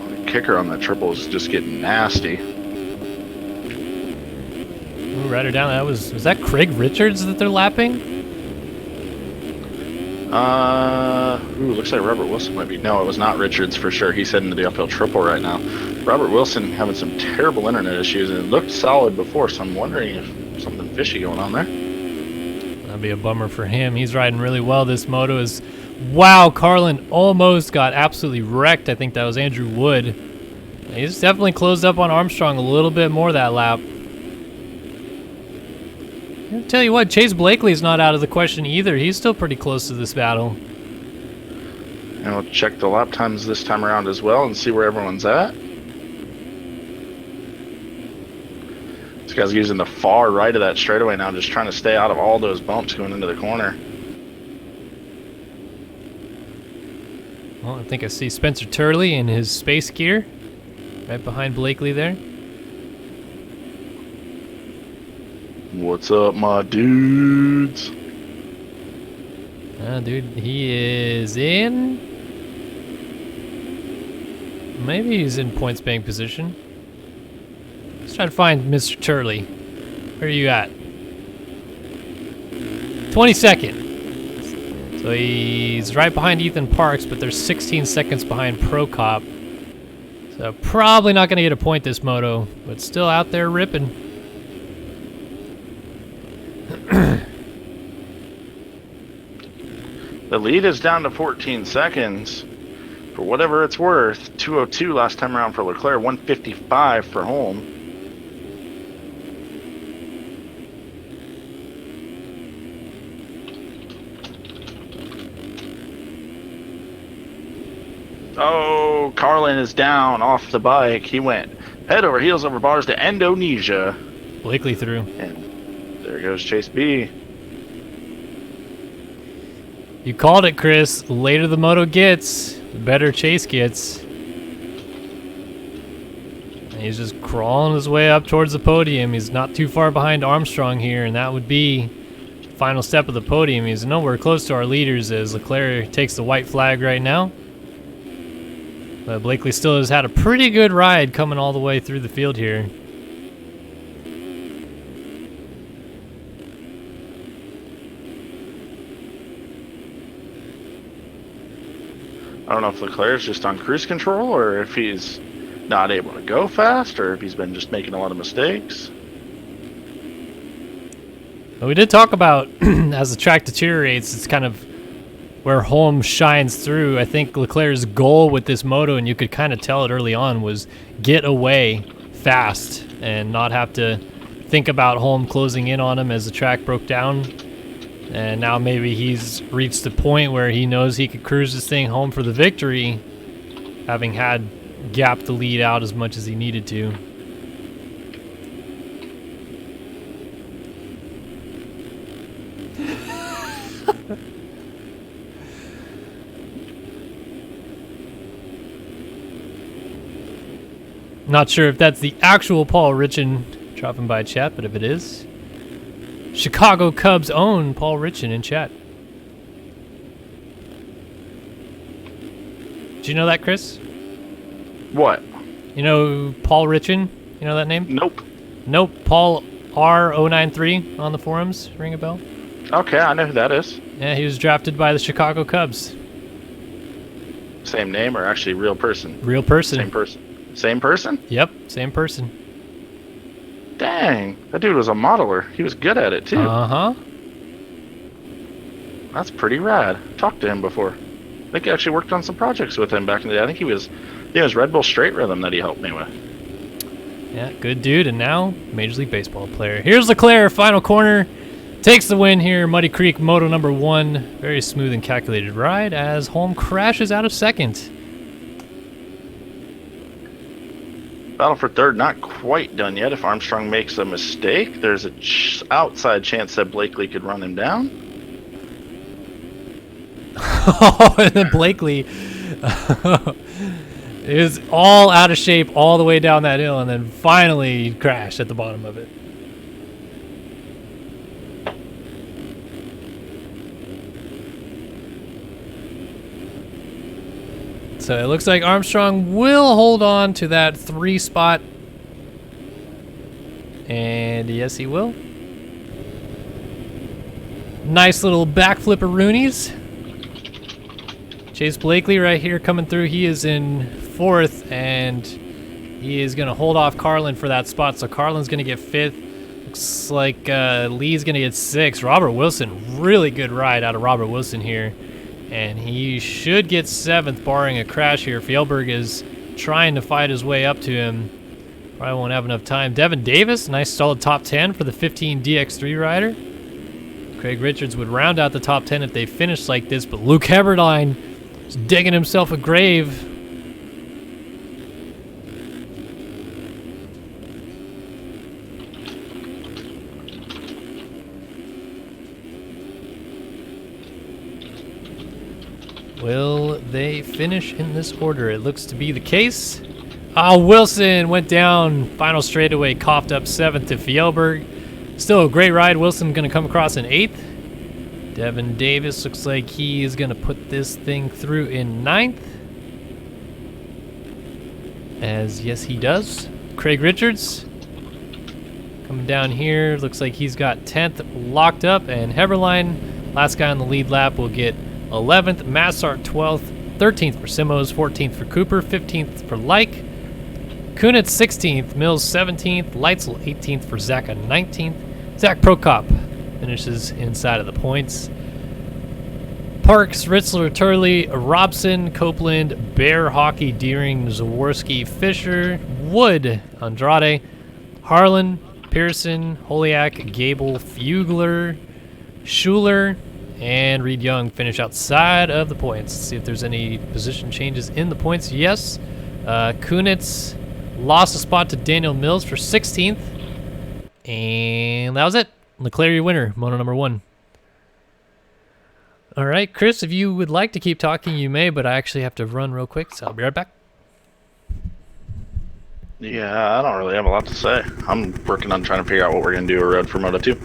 The kicker on that triple is just getting nasty. Ooh, right her down. Was that Craig Richards that they're lapping? Looks like Robert Wilson might be. No, it was not Richards for sure. He's heading to the uphill triple right now. Robert Wilson having some terrible internet issues, and it looked solid before, so I'm wondering if something fishy going on there. That'd be a bummer for him. He's riding really well. This moto is... Wow, Carlin almost got absolutely wrecked. I think that was Andrew Wood. He's definitely closed up on Armstrong a little bit more that lap. I'll tell you what, Chase Blakely's not out of the question either. He's still pretty close to this battle. And we'll check the lap times this time around as well and see where everyone's at. This guy's using the far right of that straightaway now, just trying to stay out of all those bumps going into the corner. Well, I think I see Spencer Turley in his space gear right behind Blakely there. What's up, my dudes? Dude, he is in... Maybe he's in points bank position. Let's try to find Mr. Turley. Where are you at? 22nd. So he's right behind Ethan Parks, but there's 16 seconds behind Pro Cop. So probably not going to get a point this moto, but still out there ripping. The lead is down to 14 seconds. For whatever it's worth, 2:02 last time around for Leclerc, 1:55 for Holm. Oh, Carlin is down off the bike. He went head over heels over bars to Indonesia. Blakely through. And there goes Chase B. You called it, Chris. The later the moto gets, the better Chase gets. And he's just crawling his way up towards the podium. He's not too far behind Armstrong here, and that would be the final step of the podium. He's nowhere close to our leaders as Leclerc takes the white flag right now. But Blakely still has had a pretty good ride coming all the way through the field here. I don't know if Leclerc's just on cruise control or if he's not able to go fast or if he's been just making a lot of mistakes. But we did talk about as the track deteriorates, it's kind of where Holm shines through. I think Leclerc's goal with this moto, and you could kind of tell it early on, was get away fast and not have to think about Holm closing in on him as the track broke down. And now maybe he's reached the point where he knows he could cruise this thing home for the victory, having had gapped the lead out as much as he needed to. Not sure if that's the actual Paul Richin dropping by chat, but if it is, Chicago Cubs own Paul Richin in chat. Did you know that, Chris? What? You know Paul Richin? You know that name? Nope. Nope. Paul R093 on the forums. Ring a bell? Okay, I know who that is. Yeah, he was drafted by the Chicago Cubs. Same name or actually real person? Real person. Same person. Same person? Yep, same person. Dang, that dude was a modeler. He was good at it too. Uh-huh. That's pretty rad. Talked to him before. I think I actually worked on some projects with him back in the day. I think it was Red Bull Straight Rhythm that he helped me with. Yeah, good dude, and now Major League Baseball player. Here's Leclerc, final corner. Takes the win here, Muddy Creek, moto number 1. Very smooth and calculated ride as Holm crashes out of second. Battle for third, not quite done yet. If Armstrong makes a mistake, there's a outside chance that Blakely could run him down. Oh, and then Blakely is all out of shape all the way down that hill, and then finally crashed at the bottom of it. So it looks like Armstrong will hold on to that 3 spot. And yes, he will. Nice little backflip-a-roonies. Chase Blakely right here coming through. He is in 4th, and he is going to hold off Carlin for that spot. So Carlin's going to get 5th. Looks like Lee's going to get 6th. Robert Wilson, really good ride out of Robert Wilson here. And he should get 7th, barring a crash here. Fjellberg is trying to fight his way up to him. Probably won't have enough time. Devin Davis, nice solid top 10 for the 15 DX3 rider. Craig Richards would round out the top 10 if they finished like this, but Luke Heberlein is digging himself a grave. Will they finish in this order? It looks to be the case. Wilson went down. Final straightaway, coughed up 7th to Fjellberg. Still a great ride. Wilson going to come across in 8th. Devin Davis looks like he is going to put this thing through in 9th. As yes, he does. Craig Richards coming down here. Looks like he's got 10th locked up. And Heberlein, last guy on the lead lap, will get 11th, Massart 12th, 13th for Simmons, 14th for Cooper, 15th for Like, Kunitz 16th, Mills 17th, Leitzel 18th for Zaka 19th. Zach Prokop finishes inside of the points. Parks, Ritzler, Turley, Robson, Copeland, Bear, Hockey, Deering, Zaworski, Fisher, Wood, Andrade, Harlan, Pearson, Holiak, Gable, Fugler, Schuler, and Reed Young finish outside of the points. Let's see if there's any position changes in the points. Yes. Kunitz lost a spot to Daniel Mills for 16th. And that was it. Leclerc, your winner, moto number 1. All right, Chris, if you would like to keep talking, you may, but I actually have to run real quick, so I'll be right back. Yeah, I don't really have a lot to say. I'm working on trying to figure out what we're going to do a road for Moto 2.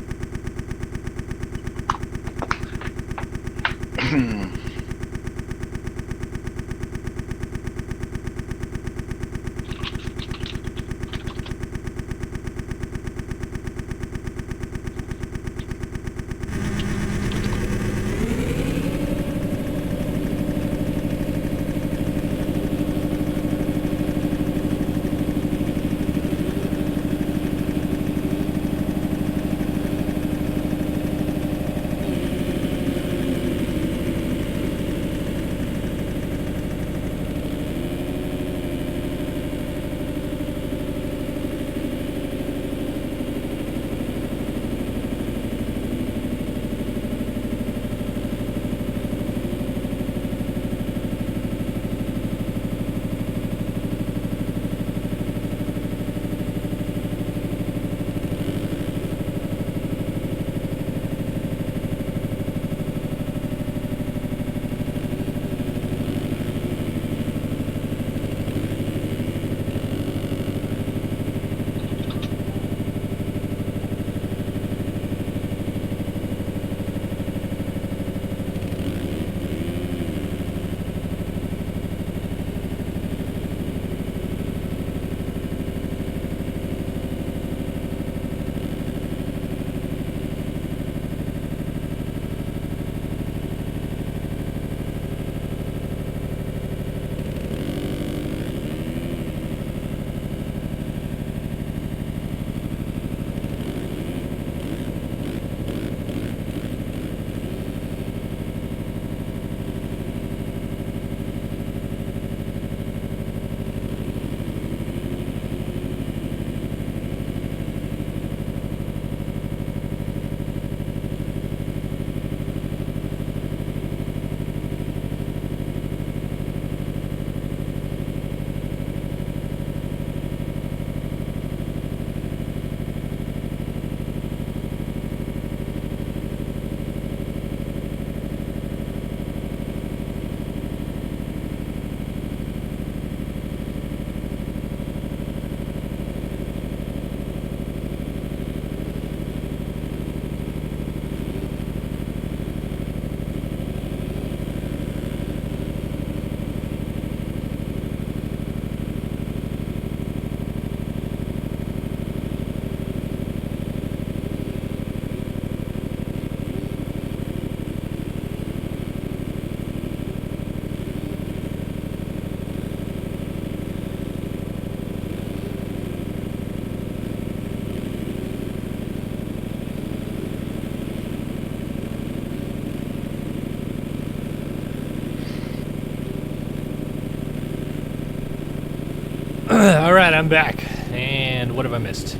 All right, I'm back. And what have I missed?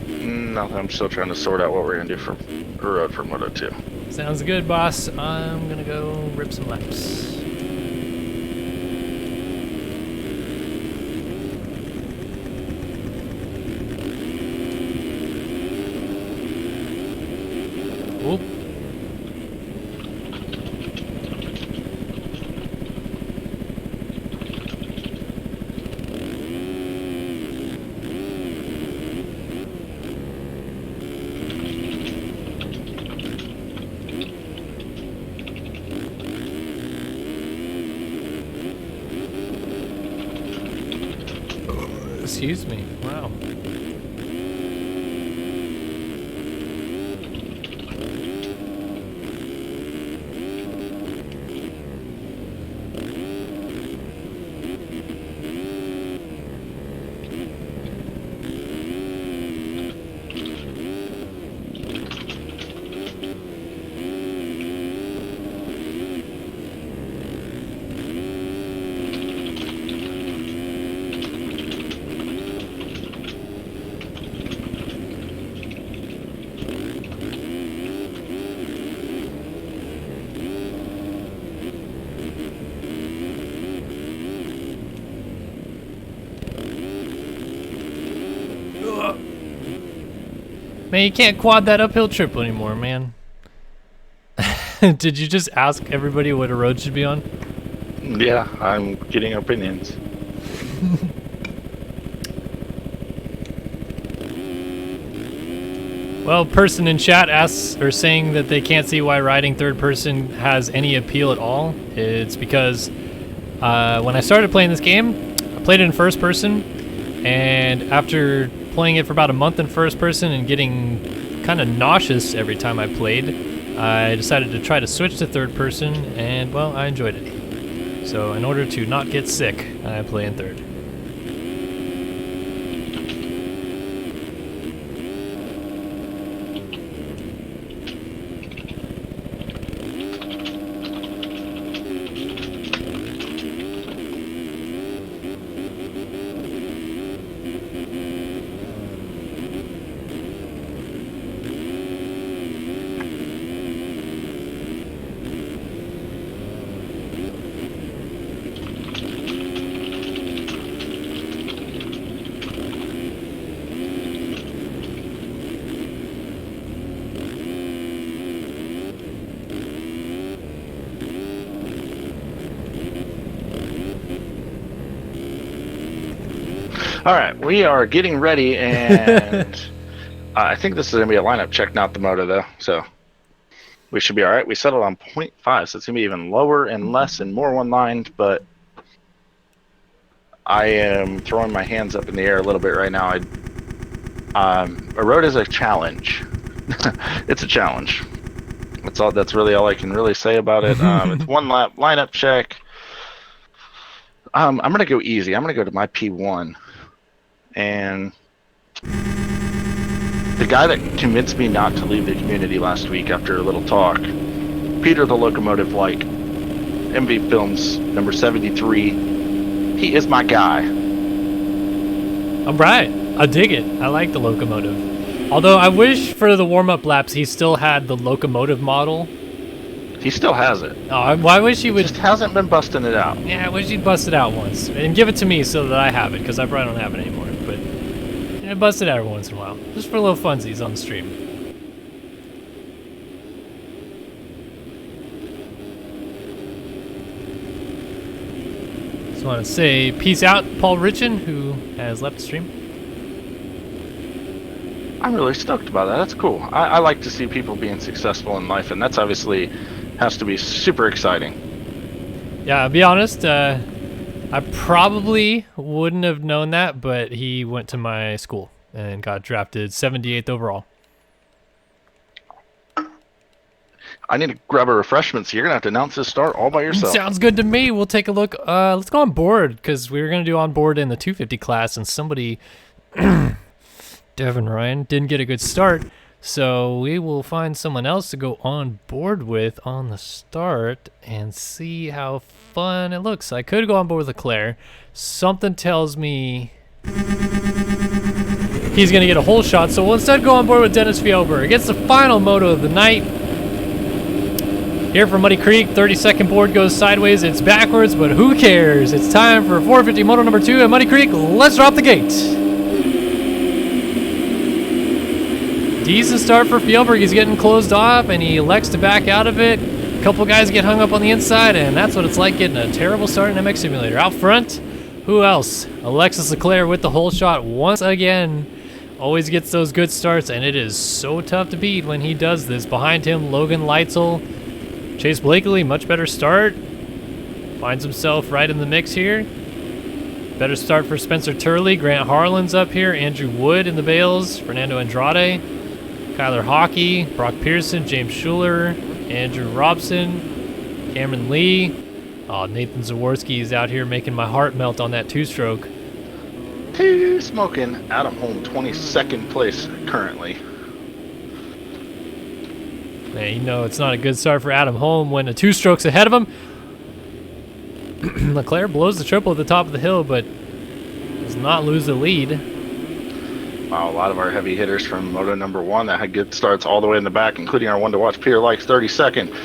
Nothing. I'm still trying to sort out what we're gonna do for a road for Moto 2. Sounds good, boss. I'm gonna go rip some laps. Whoop. Excuse me. Wow. Man, you can't quad that uphill triple anymore, man. Did you just ask everybody what a road should be on? Yeah, I'm getting opinions. Well, person in chat asks or saying that they can't see why riding third person has any appeal at all. It's because when I started playing this game, I played it in first person, and after playing it for about a month in first person and getting kind of nauseous every time I played, I decided to try to switch to third person, and well, I enjoyed it. So in order to not get sick, I play in third. All right, we are getting ready, and I think this is going to be a lineup check, not the moto, though. So we should be all right. We settled on 0.5, so it's going to be even lower and less and more one-lined, but I am throwing my hands up in the air a little bit right now. A road is a challenge. It's a challenge. That's really all I can really say about it. It's one lap lineup check. I'm going to go easy. I'm going to go to my P1. And the guy that convinced me not to leave the community last week after a little talk, Peter the Locomotive, like MV Films number 73, he is my guy. All right, I dig it. I like the Locomotive. Although I wish for the warm-up laps he still had the Locomotive model. He still has it. Oh, I wish he would. Just hasn't been busting it out. Yeah, I wish he'd bust it out once and give it to me so that I have it, because I probably don't have it anymore. But yeah, bust it out every once in a while, just for a little funsies on the stream. Just want to say peace out, Paul Richin, who has left the stream. I'm really stoked about that. That's cool. I like to see people being successful in life, and that's obviously has to be super exciting. Yeah, I'll be honest, I probably wouldn't have known that, but he went to my school and got drafted 78th overall. I need to grab a refreshment, so you're going to have to announce this start all by yourself. Sounds good to me. We'll take a look. Let's go on board, because we were going to do on board in the 250 class, and somebody, Devin Ryan, didn't get a good start. So we will find someone else to go on board with on the start and see how fun it looks. I could go on board with Leclerc. Something tells me He's going to get a hole shot, so we'll instead go on board with Dennis Fjellberg. Gets the final moto of the night. Here from Muddy Creek, 32nd board goes sideways. It's backwards, but who cares? It's time for 450 moto number 2 at Muddy Creek. Let's drop the gate. Decent start for Fjellberg. He's getting closed off, and he elects to back out of it. A couple guys get hung up on the inside, and that's what it's like getting a terrible start in MX Simulator. Out front, who else? Alexis Leclerc with the hole shot once again. Always gets those good starts, and it is so tough to beat when he does this. Behind him, Logan Leitzel. Chase Blakely, much better start. Finds himself right in the mix here. Better start for Spencer Turley. Grant Harlan's up here. Andrew Wood in the bales. Fernando Andrade. Kyler Hockey. Brock Pearson. James Schuler. Andrew Robson. Cameron Lee. Oh, Nathan Zaworski is out here making my heart melt on that two-stroke. Smoking. Adam Holm, 22nd place currently. Man, you know it's not a good start for Adam Holm when a two-stroke's ahead of him. Leclerc blows the triple at the top of the hill, but does not lose the lead. Wow, a lot of our heavy hitters from Moto number 1 that had good starts all the way in the back, including our one to watch, Peter Likes, 32nd.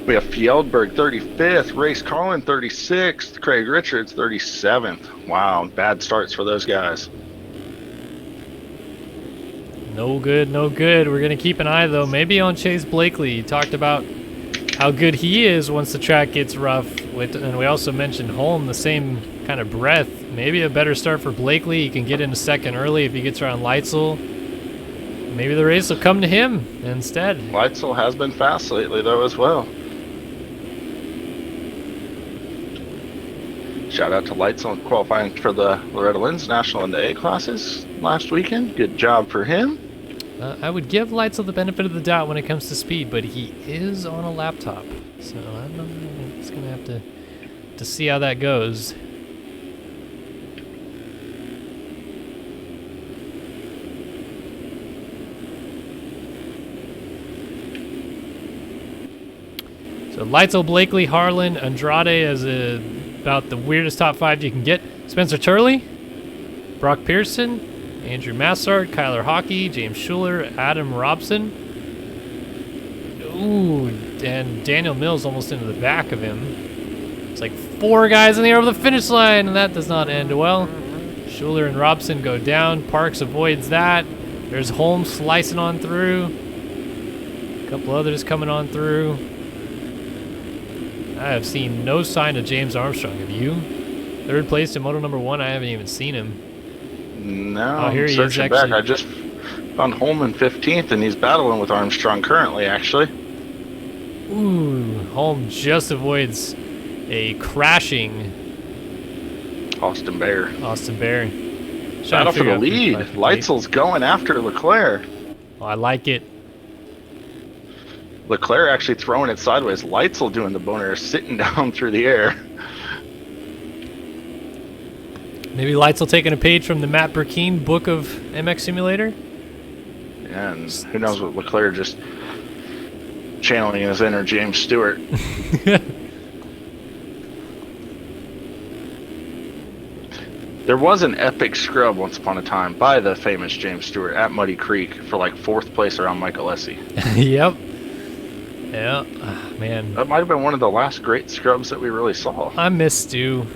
We have Fjellberg, 35th. Race Collin, 36th. Craig Richards, 37th. Wow, bad starts for those guys. No good, no good. We're going to keep an eye, though, maybe on Chase Blakely. He talked about how good he is once the track gets rough. And we also mentioned Holm, the same kind of breath. Maybe a better start for Blakely. He can get in a second early if he gets around Leitzel. Maybe the race will come to him instead. Leitzel has been fast lately, though, as well. Shout out to Leitzel qualifying for the Loretta Lynn's National in the A classes last weekend. Good job for him. I would give Leitzel the benefit of the doubt when it comes to speed, but he is on a laptop. So I don't know. It's going to have to see how that goes. So Leitzel, Blakely, Harlan, Andrade as about the weirdest top 5 you can get. Spencer Turley, Brock Pearson, Andrew Massart, Kyler Hockey, James Schuler, Adam Robson. Ooh, and Daniel Mills almost into the back of him. It's like 4 guys in the air over the finish line, and that does not end well. Schuler and Robson go down. Parks avoids that. There's Holmes slicing on through. A couple others coming on through. I have seen no sign of James Armstrong. Have you? 3rd place in Moto number 1. I haven't even seen him. No, here he is. Back. I just found Holman 15th, and he's battling with Armstrong currently, actually. Ooh, Holm just avoids a crashing Austin Bear. Battle for the lead. Leitzel's going after Leclerc. Oh, I like it. Leclerc actually throwing it sideways. Leitzel doing the boner, sitting down through the air. Maybe Leitzel taking a page from the Matt Burkeen book of MX Simulator? Yeah, and who knows what Leclerc just channeling his inner James Stewart. There was an epic scrub once upon a time by the famous James Stewart at Muddy Creek for like 4th place around Michael Essie. Yep. Yeah, man. That might have been one of the last great scrubs that we really saw. I miss Stu.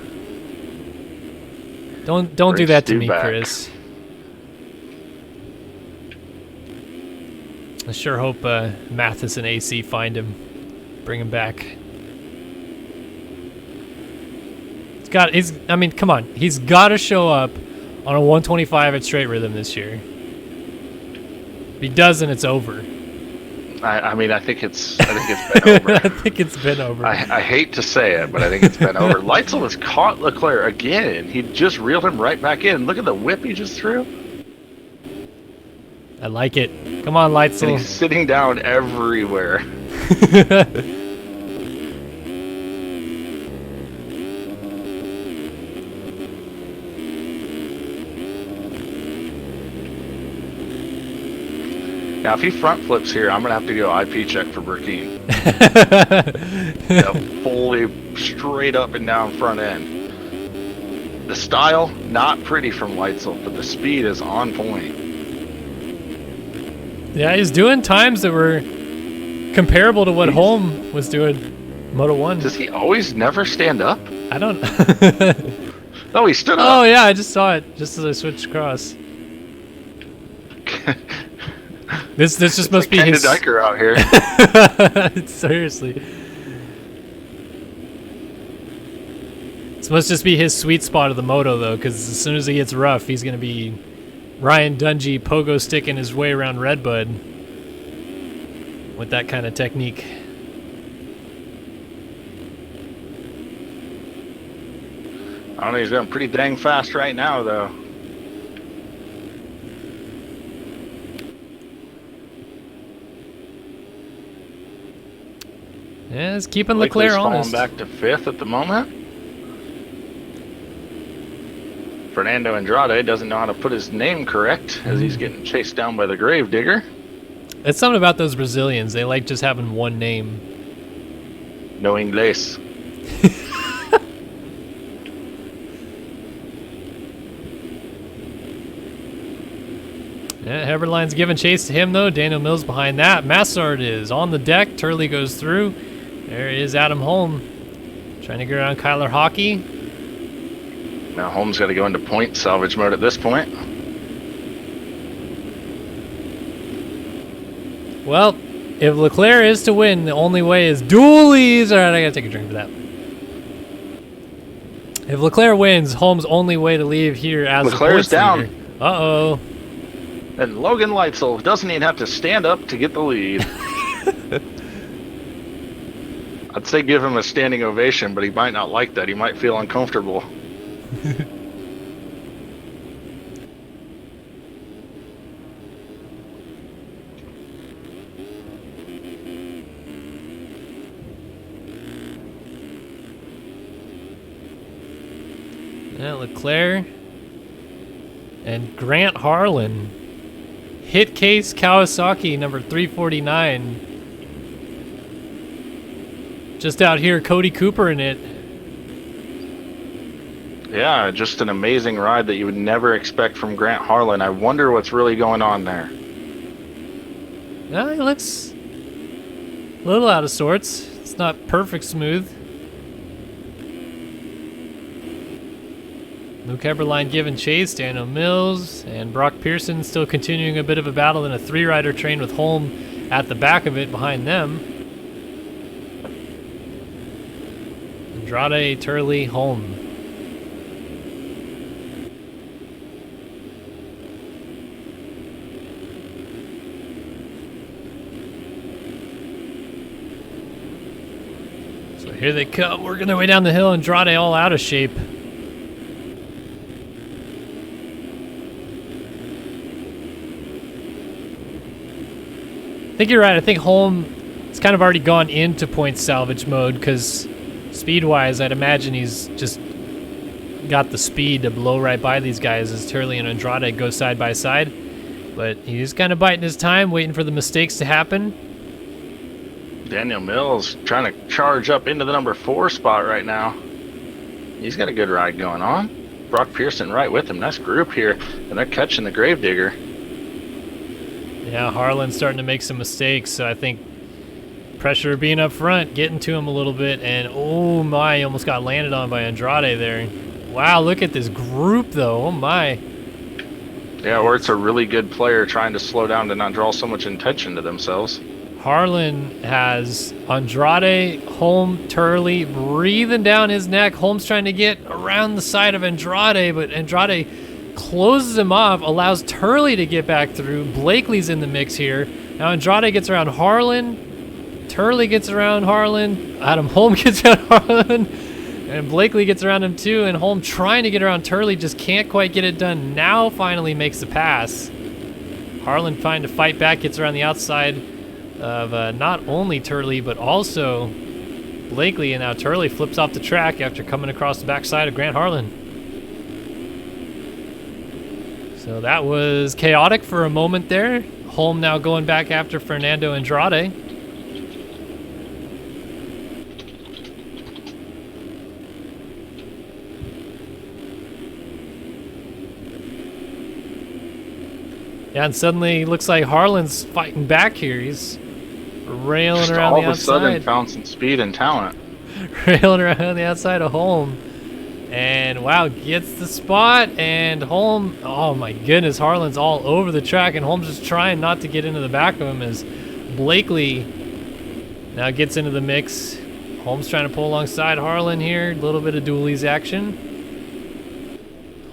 Don't do that to me, back. Chris. I sure hope Mathis and AC find him, bring him back. I mean, come on. He's got to show up on a 125 at straight rhythm this year. If he doesn't, it's over. I mean, I think it's been over. I think it's been over. I hate to say it, but I think it's been over. Leitzel has caught Leclerc again. He just reeled him right back in. Look at the whip he just threw. I like it. Come on, Leitzel. And he's sitting down everywhere. Now, if he front flips here, I'm going to have to go IP check for Burkeen. Fully straight up and down front end. The style, not pretty from Weitzel, but the speed is on point. Yeah, he's doing times that were comparable to what Holm was doing Moto 1. Does he always never stand up? I don't... No, he stood up. Oh, yeah, I just saw it just as I switched across. This just must be his... Diker out here. Seriously. This must just be his sweet spot of the moto, though, because as soon as he gets rough, he's going to be Ryan Dungey pogo sticking his way around Redbud with that kind of technique. I don't know, he's going pretty dang fast right now, though. Yeah, it's keeping Leclerc honest. Falling back to 5th at the moment. Fernando Andrade doesn't know how to put his name correct as he's getting chased down by the Gravedigger. It's something about those Brazilians. They like just having one name. No Inglés. Yeah, Heberline's giving chase to him, though. Daniel Mills behind that. Massard is on the deck. Turley goes through. There is Adam Holm trying to get around Kyler Hockey. Now Holmes got to go into point salvage mode at this point. Well, if Leclerc is to win, the only way is dualies. All right, I got to take a drink for that. If Leclerc wins, Holmes' only way to leave here as Leclerc's down. Leader. Uh-oh. And Logan Leitzel doesn't even have to stand up to get the lead. I'd say give him a standing ovation, but he might not like that. He might feel uncomfortable. Yeah, Leclerc and Grant Harlan. Hit case Kawasaki number 349. Just out here, Cody Cooper in it. Yeah, just an amazing ride that you would never expect from Grant Harlan. I wonder what's really going on there. Yeah, he looks a little out of sorts. It's not perfect smooth. Luke Heberline giving chase, Daniel Mills, and Brock Pearson still continuing a bit of a battle in a three-rider train with Holm at the back of it behind them. Andrade, Turley, Holm. So here they come, working their way down the hill. Andrade all out of shape. I think you're right. I think Holm has kind of already gone into point salvage mode because speed-wise, I'd imagine he's just got the speed to blow right by these guys as Turley and Andrade go side by side. But he's kind of biding his time, waiting for the mistakes to happen. Daniel Mills trying to charge up into the number 4 spot right now. He's got a good ride going on. Brock Pearson right with him. Nice group here, and they're catching the Gravedigger. Yeah, Harlan's starting to make some mistakes, so I think pressure being up front, getting to him a little bit, and oh my, almost got landed on by Andrade there. Wow, look at this group though, oh my. Yeah, or it's a really good player trying to slow down to not draw so much attention to themselves. Harlan has Andrade, Holm, Turley breathing down his neck. Holm's trying to get around the side of Andrade, but Andrade closes him off, allows Turley to get back through. Blakely's in the mix here. Now Andrade gets around Harlan. Turley gets around Harlan. Adam Holm gets around Harlan. And Blakely gets around him too. And Holm trying to get around Turley, just can't quite get it done. Now finally makes the pass. Harlan trying to fight back, gets around the outside of not only Turley, but also Blakely. And now Turley flips off the track after coming across the backside of Grant Harlan. So that was chaotic for a moment there. Holm now going back after Fernando Andrade. Yeah, and suddenly looks like Harlan's fighting back here. He's railing Just around all the of a sudden outside. found some speed and talent. Railing around the outside of Holm. And wow, gets the spot. And Holm, oh my goodness, Harlan's all over the track. And Holm's just trying not to get into the back of him as Blakely now gets into the mix. Holm's trying to pull alongside Harlan here. A little bit of dualies action.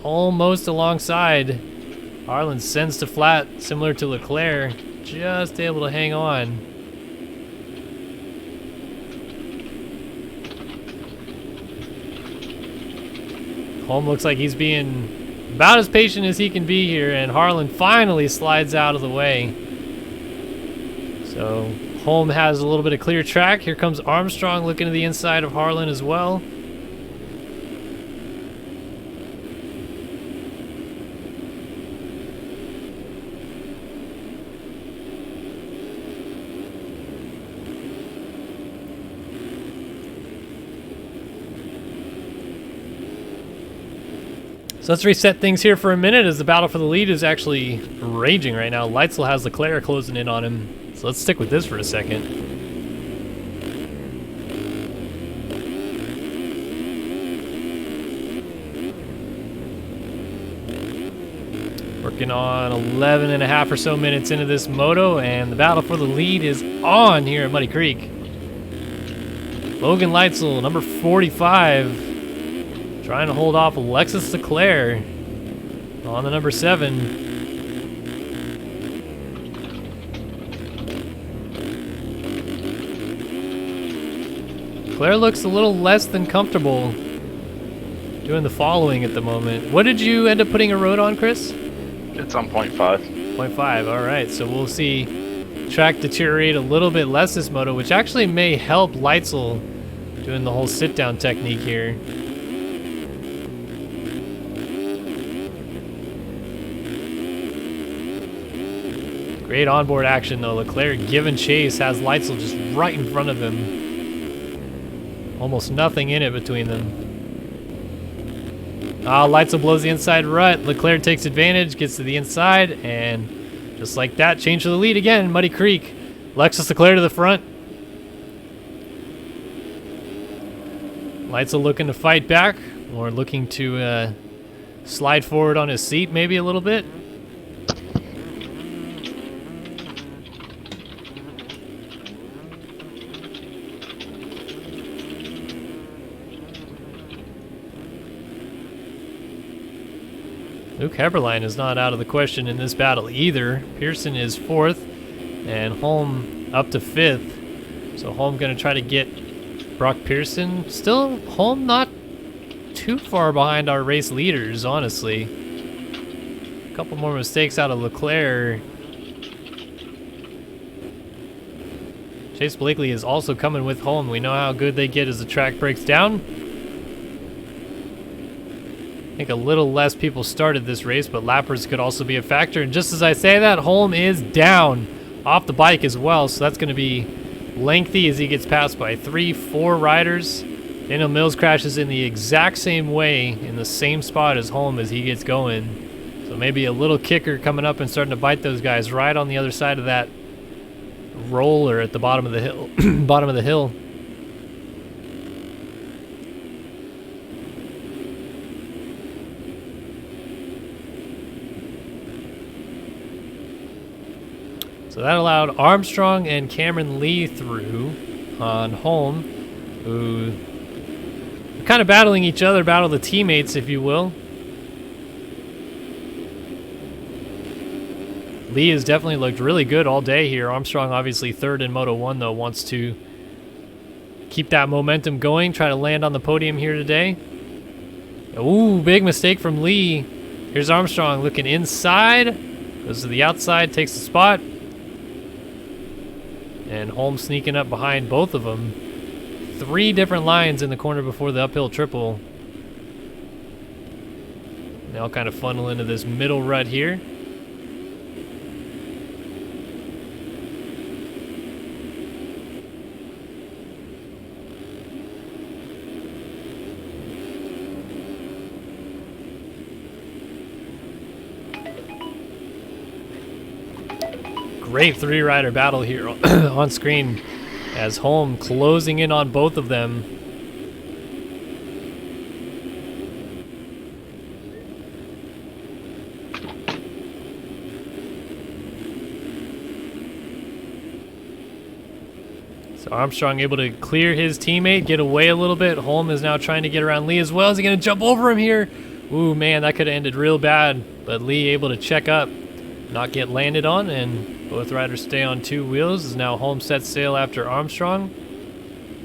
Almost alongside. Harlan sends to flat, similar to Leclerc. Just able to hang on. Holm looks like he's being about as patient as he can be here, and Harlan finally slides out of the way. So Holm has a little bit of clear track. Here comes Armstrong looking to the inside of Harlan as well. So let's reset things here for a minute as the battle for the lead is actually raging right now. Leitzel has Leclerc closing in on him. So let's stick with this for a second. Working on 11 and a half or so minutes into this moto, and the battle for the lead is on here at Muddy Creek. Logan Leitzel, number 45. Trying to hold off Alexis Leclerc on the number 7. Leclerc looks a little less than comfortable doing the following at the moment. What did you end up putting a road on, Chris? It's on 0.5. 0.5, all right. So we'll see track deteriorate a little bit less this moto, which actually may help Leitzel doing the whole sit-down technique here. Great onboard action though. Leclerc giving chase, has Leitzel just right in front of him. Almost nothing in it between them. Leitzel blows the inside rut. Leclerc takes advantage, gets to the inside, and just like that, change to the lead again. Muddy Creek. Alexis Leclerc to the front. Leitzel looking to fight back, or looking to slide forward on his seat maybe a little bit. Luke Heberlein is not out of the question in this battle either. Pearson is 4th, and Holm up to 5th. So Holm going to try to get Brock Pearson. Still, Holm not too far behind our race leaders, honestly. A couple more mistakes out of Leclerc. Chase Blakely is also coming with Holm. We know how good they get as the track breaks down. I think a little less people started this race, but lappers could also be a factor. And just as I say that, Holm is down off the bike as well, so that's going to be lengthy as he gets passed by 3-4 riders. Daniel Mills crashes in the exact same way in the same spot as Holm as he gets going. So maybe a little kicker coming up and starting to bite those guys right on the other side of that roller at the bottom of the hill. Bottom of the hill. So that allowed Armstrong and Cameron Lee through on Holm, who are kind of battling each other, battle the teammates, if you will. Lee has definitely looked really good all day here. Armstrong obviously 3rd in Moto 1, though, wants to keep that momentum going, try to land on the podium here today. Ooh, big mistake from Lee. Here's Armstrong looking inside, goes to the outside, takes the spot. And Holm sneaking up behind both of them. 3 different lines in the corner before the uphill triple. Now kind of funnel into this middle rut here. great three-rider battle here on screen as Holm closing in on both of them. So Armstrong able to clear his teammate, get away a little bit. Holm is now trying to get around Lee as well. Is he going to jump over him here? Ooh, man, that could have ended real bad. But Lee able to check up, not get landed on, and both riders stay on two wheels. As now Holm sets sail after Armstrong.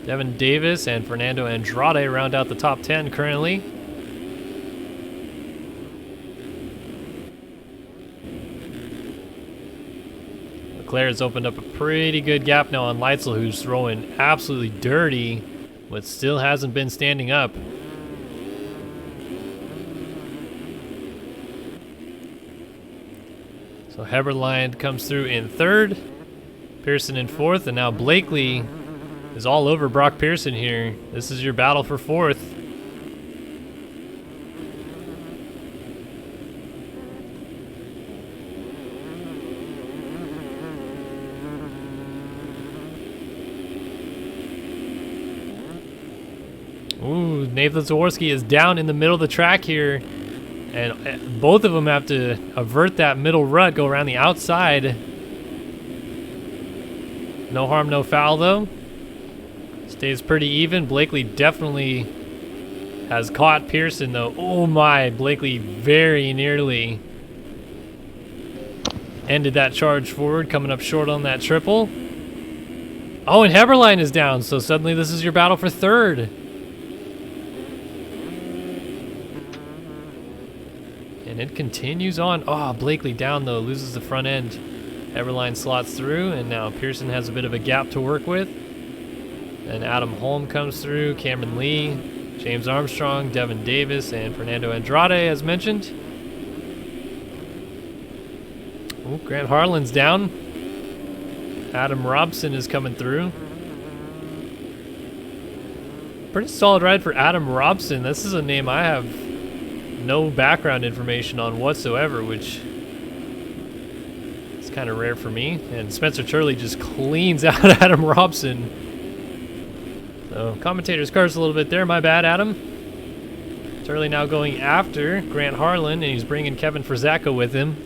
Devin Davis and Fernando Andrade round out the top 10 currently. Leclerc has opened up a pretty good gap now on Leitzel, who's throwing absolutely dirty, but still hasn't been standing up. So Heberlein comes through in third, Pearson in fourth, and now Blakely is all over Brock Pearson here. This is your battle for fourth. Ooh, Nathan Zaworski is down in the middle of the track here, and both of them have to avert that middle rut, go around the outside. No harm, no foul though. Stays pretty even. Blakely definitely has caught Pearson though. Oh my, Blakely very nearly ended that charge forward, coming up short on that triple. Oh, and Heberlein is down, so suddenly this is your battle for third. And it continues on. Oh, Blakely down though, loses the front end. Heberlein slots through, and now Pearson has a bit of a gap to work with. And Adam Holm comes through, Cameron Lee, James Armstrong, Devin Davis, and Fernando Andrade, as mentioned. Oh, Grant Harlan's down. Adam Robson is coming through. Pretty solid ride for Adam Robson. This is a name I have no background information on whatsoever, which is kind of rare for me. And Spencer Turley just cleans out Adam Robson. So commentator's car's a little bit there. My bad, Adam. Turley now going after Grant Harlan, and he's bringing Kevin Frizzacca with him.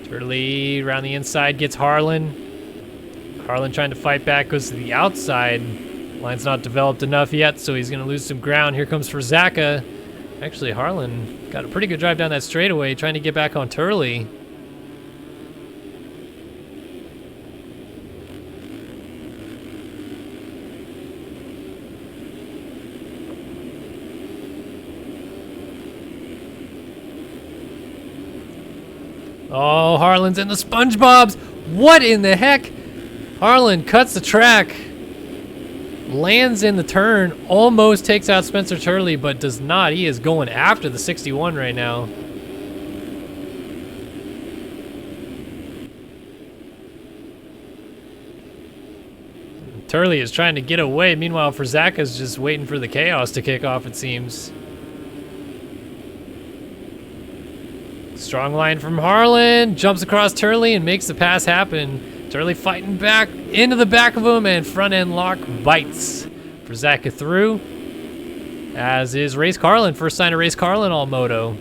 Turley around the inside gets Harlan. Harlan trying to fight back, goes to the outside. Line's not developed enough yet, so he's going to lose some ground. Here comes Frizzacca. Actually, Harlan got a pretty good drive down that straightaway, trying to get back on Turley. Oh, Harlan's in the SpongeBob's. What in the heck? Harlan cuts the track, lands in the turn, almost takes out Spencer Turley, but does not. He is going after the 61 right now. Turley is trying to get away. Meanwhile, Frizzacca's just waiting for the chaos to kick off, it seems. Strong line from Harlan, jumps across Turley and makes the pass happen. Turley fighting back into the back of him, and front end lock bites Frizzacca through, as is Race Carlin. First sign of Race Carlin all moto.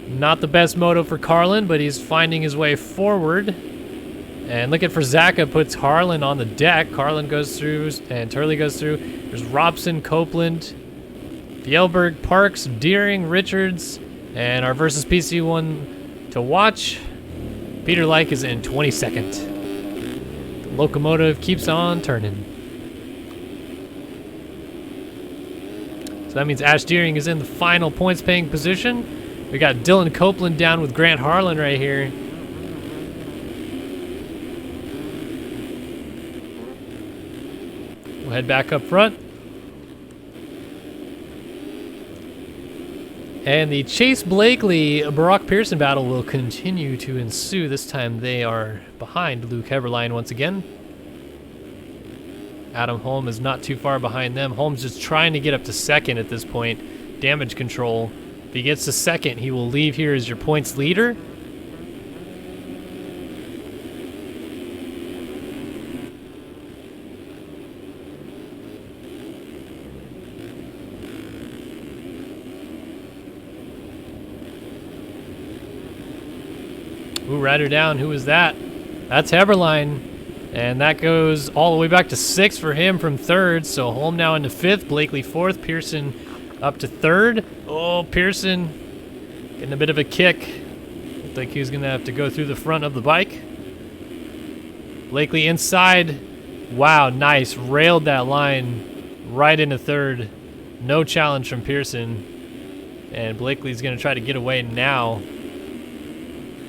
Not the best moto for Carlin, but he's finding his way forward. And look at Frizzacca, puts Harlan on the deck. Carlin goes through and Turley goes through. There's Robson, Copeland, Fjellberg, Parks, Deering, Richards. And our versus PC one to watch, Peter Like is in 22nd. The locomotive keeps on turning. So that means Ash Deering is in the final points paying position. We got Dylan Copeland down with Grant Harlan right here. We'll head back up front. And the Chase Blakely-Brock Pearson battle will continue to ensue. This time they are behind Luke Heberlein once again. Adam Holm is not too far behind them. Holm's just trying to get up to second at this point. Damage control. If he gets to second, he will leave here as your points leader. Ooh, rider down. Who is that? That's Heberlein. And that goes all the way back to 6th for him from 3rd. So Holm now into 5th. Blakely 4th. Pearson up to 3rd. Oh, Pearson getting a bit of a kick. Looked like he was going to have to go through the front of the bike. Blakely inside. Wow, nice. Railed that line right into 3rd. No challenge from Pearson. And Blakely's going to try to get away now.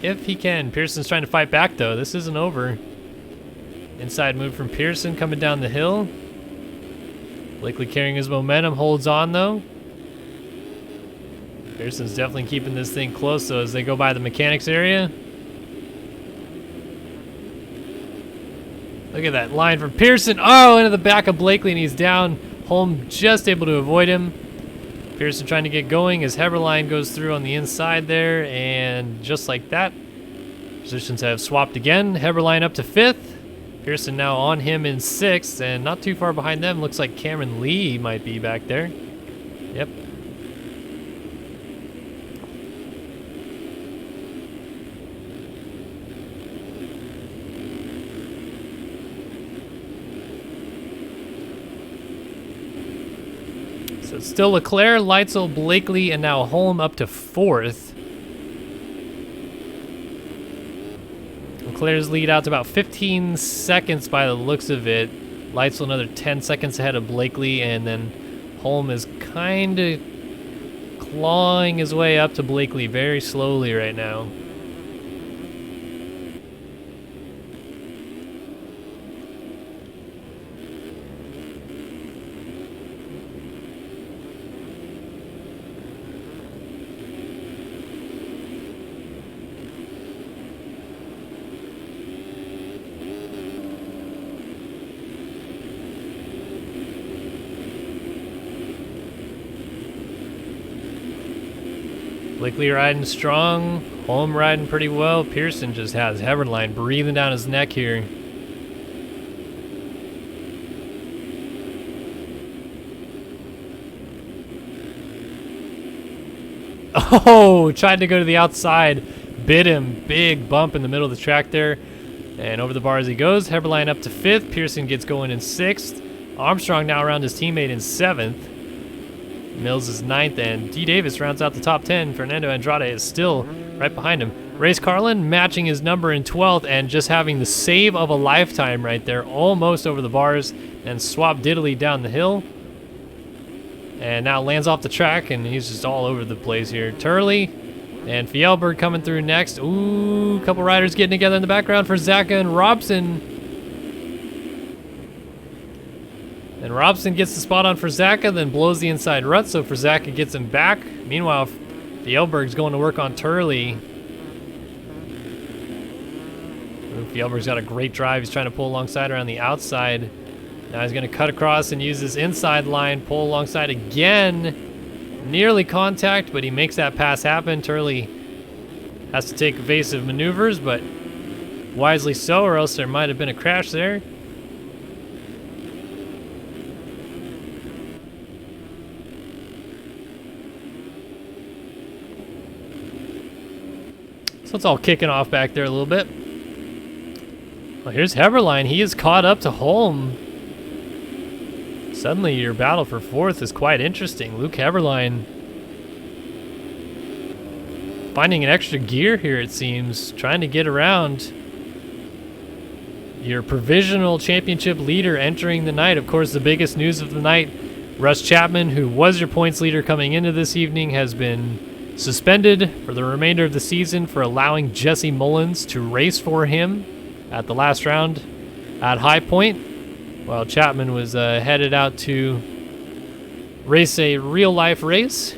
If he can. Pearson's trying to fight back, though. This isn't over. Inside move from Pearson coming down the hill. Blakely carrying his momentum. Holds on, though. Pearson's definitely keeping this thing close, though, as they go by the mechanics area. Look at that line from Pearson. Oh, into the back of Blakely, and he's down. Holm just able to avoid him. Pearson trying to get going as Heberlein goes through on the inside there, and just like that, positions have swapped again. Heberlein up to 5th. Pearson now on him in 6th, and not too far behind them. Looks like Cameron Lee might be back there. Yep. So it's still Leclerc, Leitzel, Blakely, and now Holm up to 4th. Leclerc's lead out to about 15 seconds by the looks of it. Leitzel another 10 seconds ahead of Blakely, and then Holm is kind of clawing his way up to Blakely very slowly right now. Blakely riding strong, Holm riding pretty well. Pearson just has Heberlein breathing down his neck here. Oh, tried to go to the outside, bit him. Big bump in the middle of the track there. And over the bar as he goes. Heberlein up to 5th. Pearson gets going in 6th. Armstrong now around his teammate in 7th. Mills is 9th, and D. Davis rounds out the top 10. Fernando Andrade is still right behind him. Race Carlin matching his number in 12th and just having the save of a lifetime right there, almost over the bars, and swap diddly down the hill. And now lands off the track, and he's just all over the place here. Turley and Fjellberg coming through next. Ooh, a couple riders getting together in the background for Zaka and Robson. And Robson gets the spot on Zaka, then blows the inside rut, so Zaka gets him back. Meanwhile, Fjellberg's going to work on Turley. Fjellberg's got a great drive. He's trying to pull alongside around the outside. Now he's going to cut across and use his inside line, pull alongside again. Nearly contact, but he makes that pass happen. Turley has to take evasive maneuvers, but wisely so, or else there might have been a crash there. So it's all kicking off back there a little bit. Well, here's Heberlein. He is caught up to Holm. Suddenly your battle for 4th is quite interesting. Luke Heberlein finding an extra gear here, it seems, trying to get around your provisional championship leader entering the night. Of course, the biggest news of the night, Russ Chapman, who was your points leader coming into this evening, has been suspended for the remainder of the season for allowing Jesse Mullins to race for him at the last round at High Point, while Chapman was headed out to race a real-life race.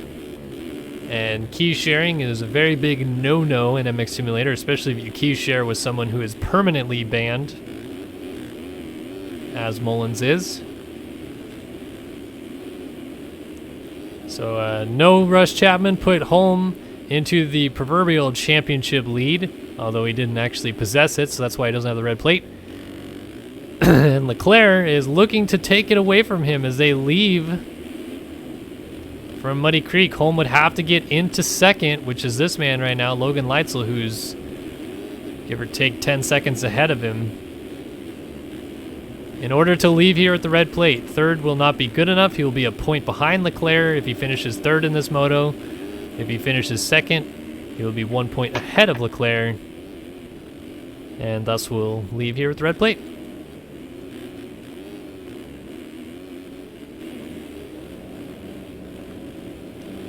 And key sharing is a very big no-no in MX Simulator, especially if you key share with someone who is permanently banned, as Mullins is. So no Russ Chapman put Holm into the proverbial championship lead, although he didn't actually possess it, so that's why he doesn't have the red plate. And Leclerc is looking to take it away from him as they leave from Muddy Creek. Holm would have to get into second, which is this man right now, Logan Leitzel, who's give or take 10 seconds ahead of him. In order to leave here at the red plate, third will not be good enough. He will be a point behind Leclerc if he finishes third in this moto. If he finishes second, he will be 1 point ahead of Leclerc, and thus will leave here with the red plate.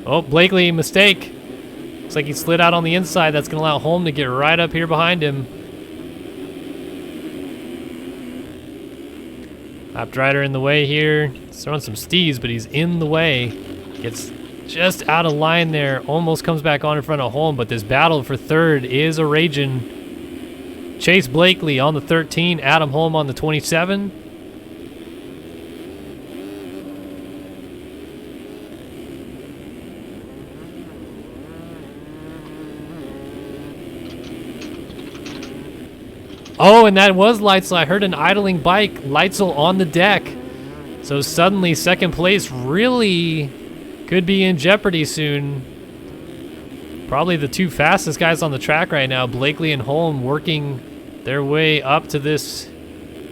Oh, Blakely, mistake. Looks like he slid out on the inside. That's going to allow Holm to get right up here behind him. Lapped rider in the way here. He's throwing some stees, but he's in the way. Gets just out of line there. Almost comes back on in front of Holm, but this battle for third is a raging. Chase Blakely on the 13, Adam Holm on the 27. Oh, and that was Leitzel. I heard an idling bike. Leitzel on the deck. So suddenly second place really could be in jeopardy soon. Probably the two fastest guys on the track right now, Blakely and Holm, working their way up to this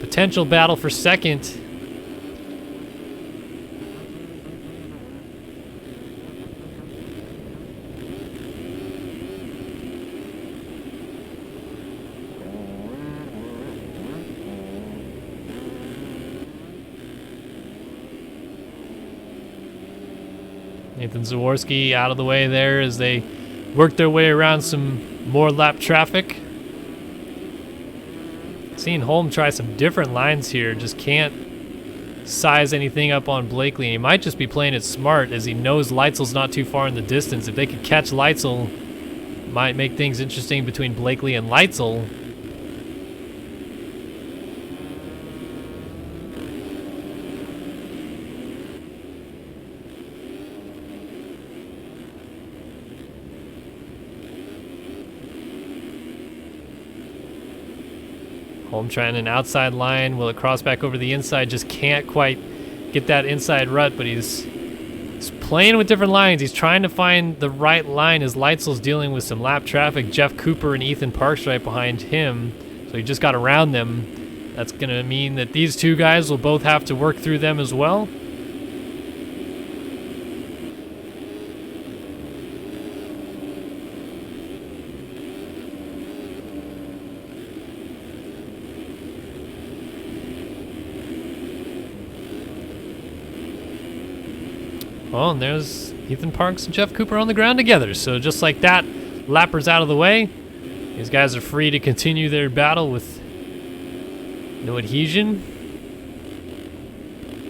potential battle for second. Nathan Zaworski out of the way there as they work their way around some more lap traffic. Seeing Holm try some different lines here, just can't size anything up on Blakely. He might just be playing it smart as he knows Leitzel's not too far in the distance. If they could catch Leitzel, might make things interesting between Blakely and Leitzel. Holm trying an outside line. Will it cross back over the inside? Just can't quite get that inside rut, but he's playing with different lines. He's trying to find the right line as Leitzel's dealing with some lap traffic. Jeff Cooper and Ethan Parks right behind him, so he just got around them. That's going to mean that these two guys will both have to work through them as well. Oh, and there's Ethan Parks and Jeff Cooper on the ground together. So just like that, Lapper's out of the way. These guys are free to continue their battle with no adhesion.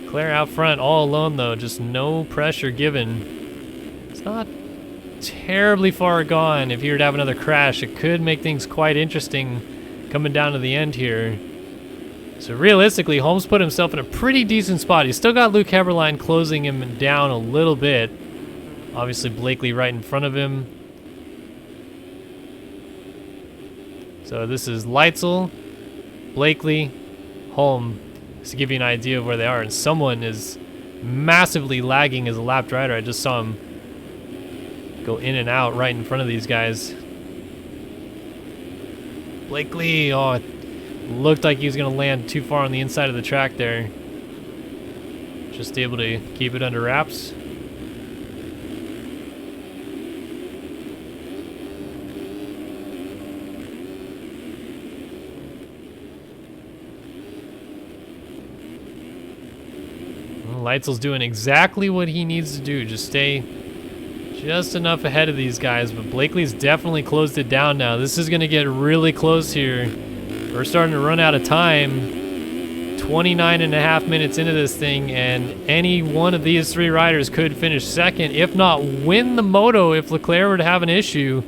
Claire out front all alone though, just no pressure given. It's not terribly far gone. If he were to have another crash, it could make things quite interesting coming down to the end here. So realistically, Holmes put himself in a pretty decent spot. He's still got Luke Heberlein closing him down a little bit. Obviously, Blakely right in front of him. So this is Leitzel, Blakely, Holm, just to give you an idea of where they are. And someone is massively lagging as a lapped rider. I just saw him go in and out right in front of these guys. Blakely, oh, looked like he was going to land too far on the inside of the track there. Just able to keep it under wraps. Well, Leitzel's doing exactly what he needs to do. Just stay just enough ahead of these guys. But Blakely's definitely closed it down now. This is going to get really close here. We're starting to run out of time. 29 and a half minutes into this thing, and any one of these three riders could finish second, if not win the moto if Leclerc were to have an issue.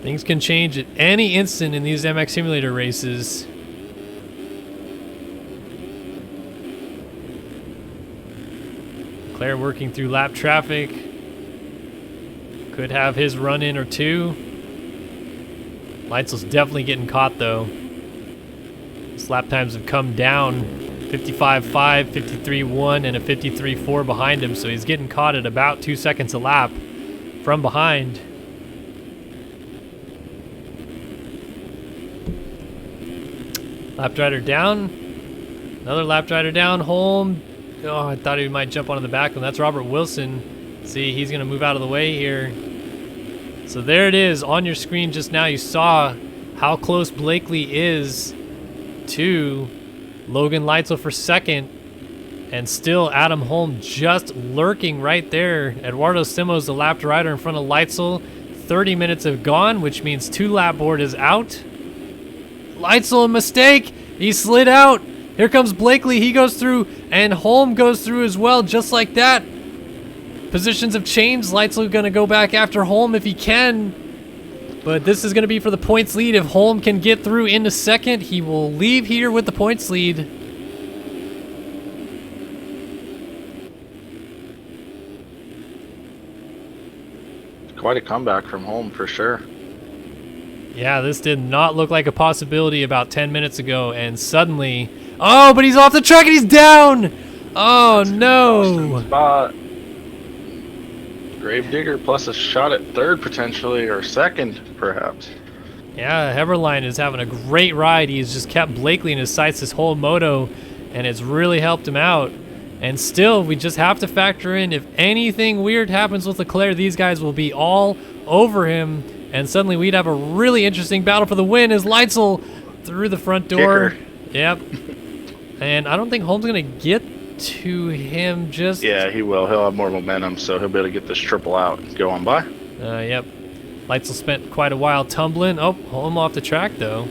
Things can change at any instant in these MX Simulator races. Leclerc working through lap traffic. Could have his run in or two. Leitzel's definitely getting caught though. His lap times have come down. 55.5, 53.1, and a 53.4 behind him, so he's getting caught at about 2 seconds a lap from behind. Lap rider down. Another lap rider down. Holm. Oh, I thought he might jump onto the back one. That's Robert Wilson. See, he's going to move out of the way here. So there it is on your screen just now. You saw how close Blakely is to Logan Leitzel for second, and still Adam Holm just lurking right there. Eduardo Simo's the lap rider in front of Leitzel. 30 minutes have gone, which means 2 lap board is out. Leitzel, a mistake. He slid out. Here comes Blakely. He goes through, and Holm goes through as well, just like that. Positions have changed. Leitzel going to go back after Holm if he can. But this is going to be for the points lead. If Holm can get through into second, he will leave here with the points lead. Quite a comeback from Holm for sure. Yeah, this did not look like a possibility about 10 minutes ago, and suddenly... Oh, but he's off the track and he's down! Oh, no! Spot. Gravedigger plus a shot at third potentially, or second perhaps. Yeah, Heberlein is having a great ride. He's just kept Blakely in his sights this whole moto, and it's really helped him out. And still, we just have to factor in, if anything weird happens with Leclerc, these guys will be all over him, and suddenly we'd have a really interesting battle for the win as Leitzel through the front door. Kicker. Yep. And I don't think Holm's going to get to him just... Yeah, he will. He'll have more momentum, so he'll be able to get this triple out and go on by. Yep. Leitzel spent quite a while tumbling. Oh, Holm off the track, though.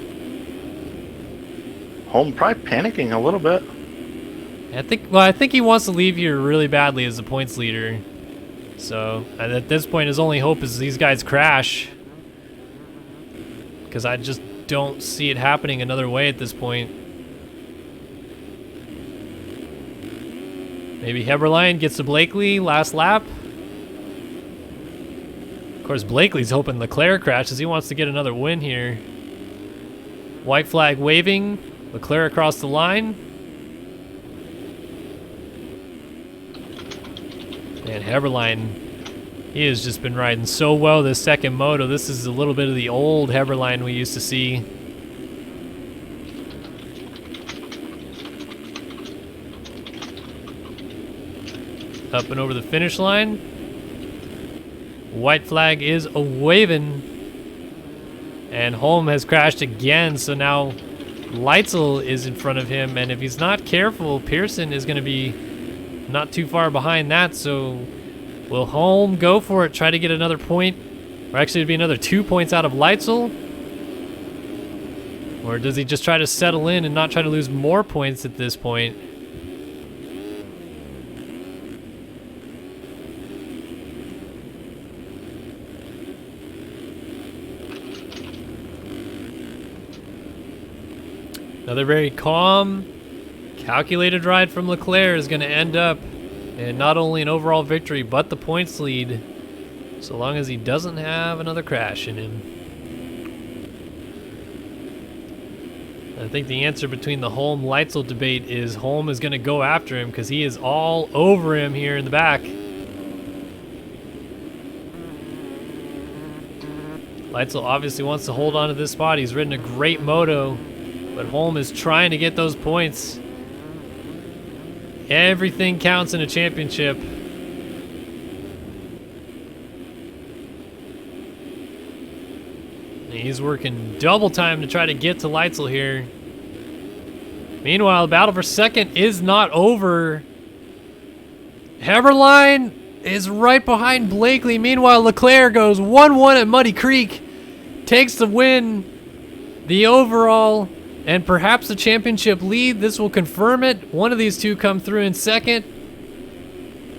Holm probably panicking a little bit. I think he wants to leave here really badly as the points leader. So, at this point, his only hope is these guys crash. Because I just don't see it happening another way at this point. Maybe Heberlein gets to Blakely, last lap. Of course, Blakely's hoping Leclerc crashes. He wants to get another win here. White flag waving. Leclerc across the line. And Heberlein, he has just been riding so well this second moto. This is a little bit of the old Heberlein we used to see. Up and over the finish line. White flag is a waving. And Holm has crashed again, so now Leitzel is in front of him, and if he's not careful, Pearson is going to be not too far behind that. So will Holm go for it, try to get another point, or actually it'd be another 2 points out of Leitzel? Or does he just try to settle in and not try to lose more points at this point? Another very calm, calculated ride from Leclerc is going to end up in not only an overall victory, but the points lead, so long as he doesn't have another crash in him. I think the answer between the Holm-Leitzel debate is Holm is going to go after him because he is all over him here in the back. Leitzel obviously wants to hold on to this spot. He's ridden a great moto. But Holm is trying to get those points. Everything counts in a championship. He's working double time to try to get to Leitzel here. Meanwhile, the battle for second is not over. Heberlein is right behind Blakely. Meanwhile, Leclerc goes 1-1 at Muddy Creek. Takes the win. The overall and perhaps the championship lead. This will confirm it. One of these two come through in second.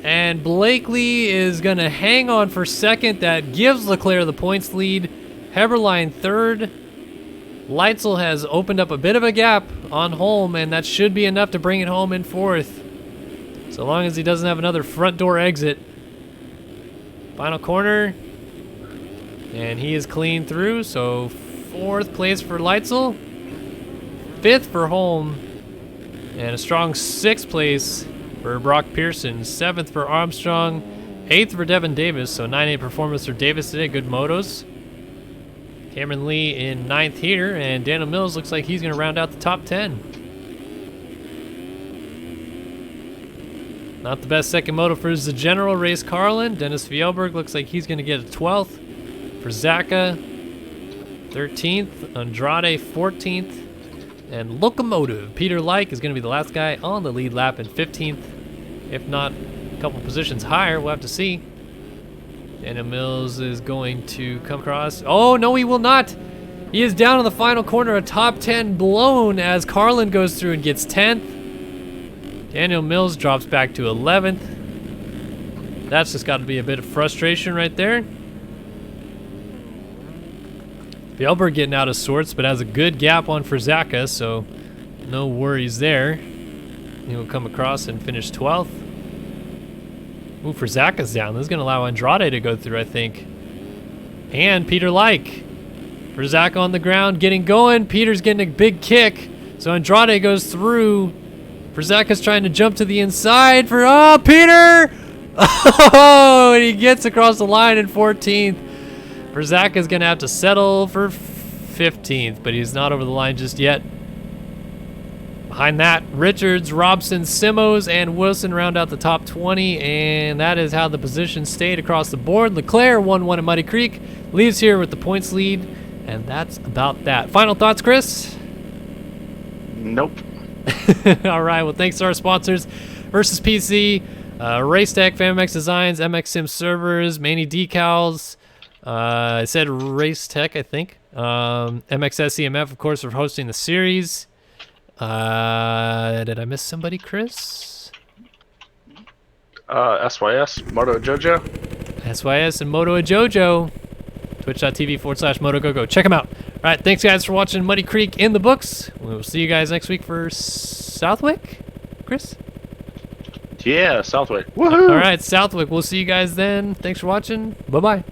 And Blakely is going to hang on for second. That gives Leclerc the points lead. Heberlein third. Leitzel has opened up a bit of a gap on Holm, and that should be enough to bring it home in fourth. So long as he doesn't have another front door exit. Final corner. And he is clean through, so 4th place for Leitzel. 5th for Holm. And a strong 6th place for Brock Pearson. 7th for Armstrong. 8th for Devin Davis, so 9-8 performance for Davis today. Good motos. Cameron Lee in 9th here, and Daniel Mills looks like he's going to round out the top 10. Not the best second moto for the general race Carlin. Dennis Fjellberg looks like he's going to get a 12th. For Zaka, 13th. Andrade, 14th. And Locomotive, Peter Like is going to be the last guy on the lead lap in 15th. If not a couple positions higher, we'll have to see. Daniel Mills is going to come across. Oh, no, he will not. He is down in the final corner, a top 10 blown as Carlin goes through and gets 10th. Daniel Mills drops back to 11th. That's just got to be a bit of frustration right there. Fjellberg getting out of sorts, but has a good gap on for Zaka, so no worries there. He will come across and finish 12th. Ooh, for Zaka's down. This is going to allow Andrade to go through, I think. And Peter Like. For Zaka on the ground, getting going. Peter's getting a big kick, so Andrade goes through. For Zaka's trying to jump to the inside for, oh, Peter! Oh, and he gets across the line in 14th. Zaka's going to have to settle for 15th, but he's not over the line just yet. Behind that, Richards, Robson, Simos, and Wilson round out the top 20, and that is how the positions stayed across the board. Leclerc 1-1 at Muddy Creek, leaves here with the points lead, and that's about that. Final thoughts, Chris? Nope. All right, well, thanks to our sponsors, Versus PC, Racetech, FanMX Designs, MX Sim Servers, Manny Decals, I said Race Tech, I think. MXS EMF, of course, for hosting the series. Did I miss somebody, Chris? SYS, Moto Jojo. SYS and Moto Jojo. Twitch.tv/MotoGoGo. Check them out. All right, thanks, guys, for watching Muddy Creek in the books. We'll see you guys next week for Southwick, Chris? Yeah, Southwick. Woohoo! All right, Southwick. We'll see you guys then. Thanks for watching. Bye-bye.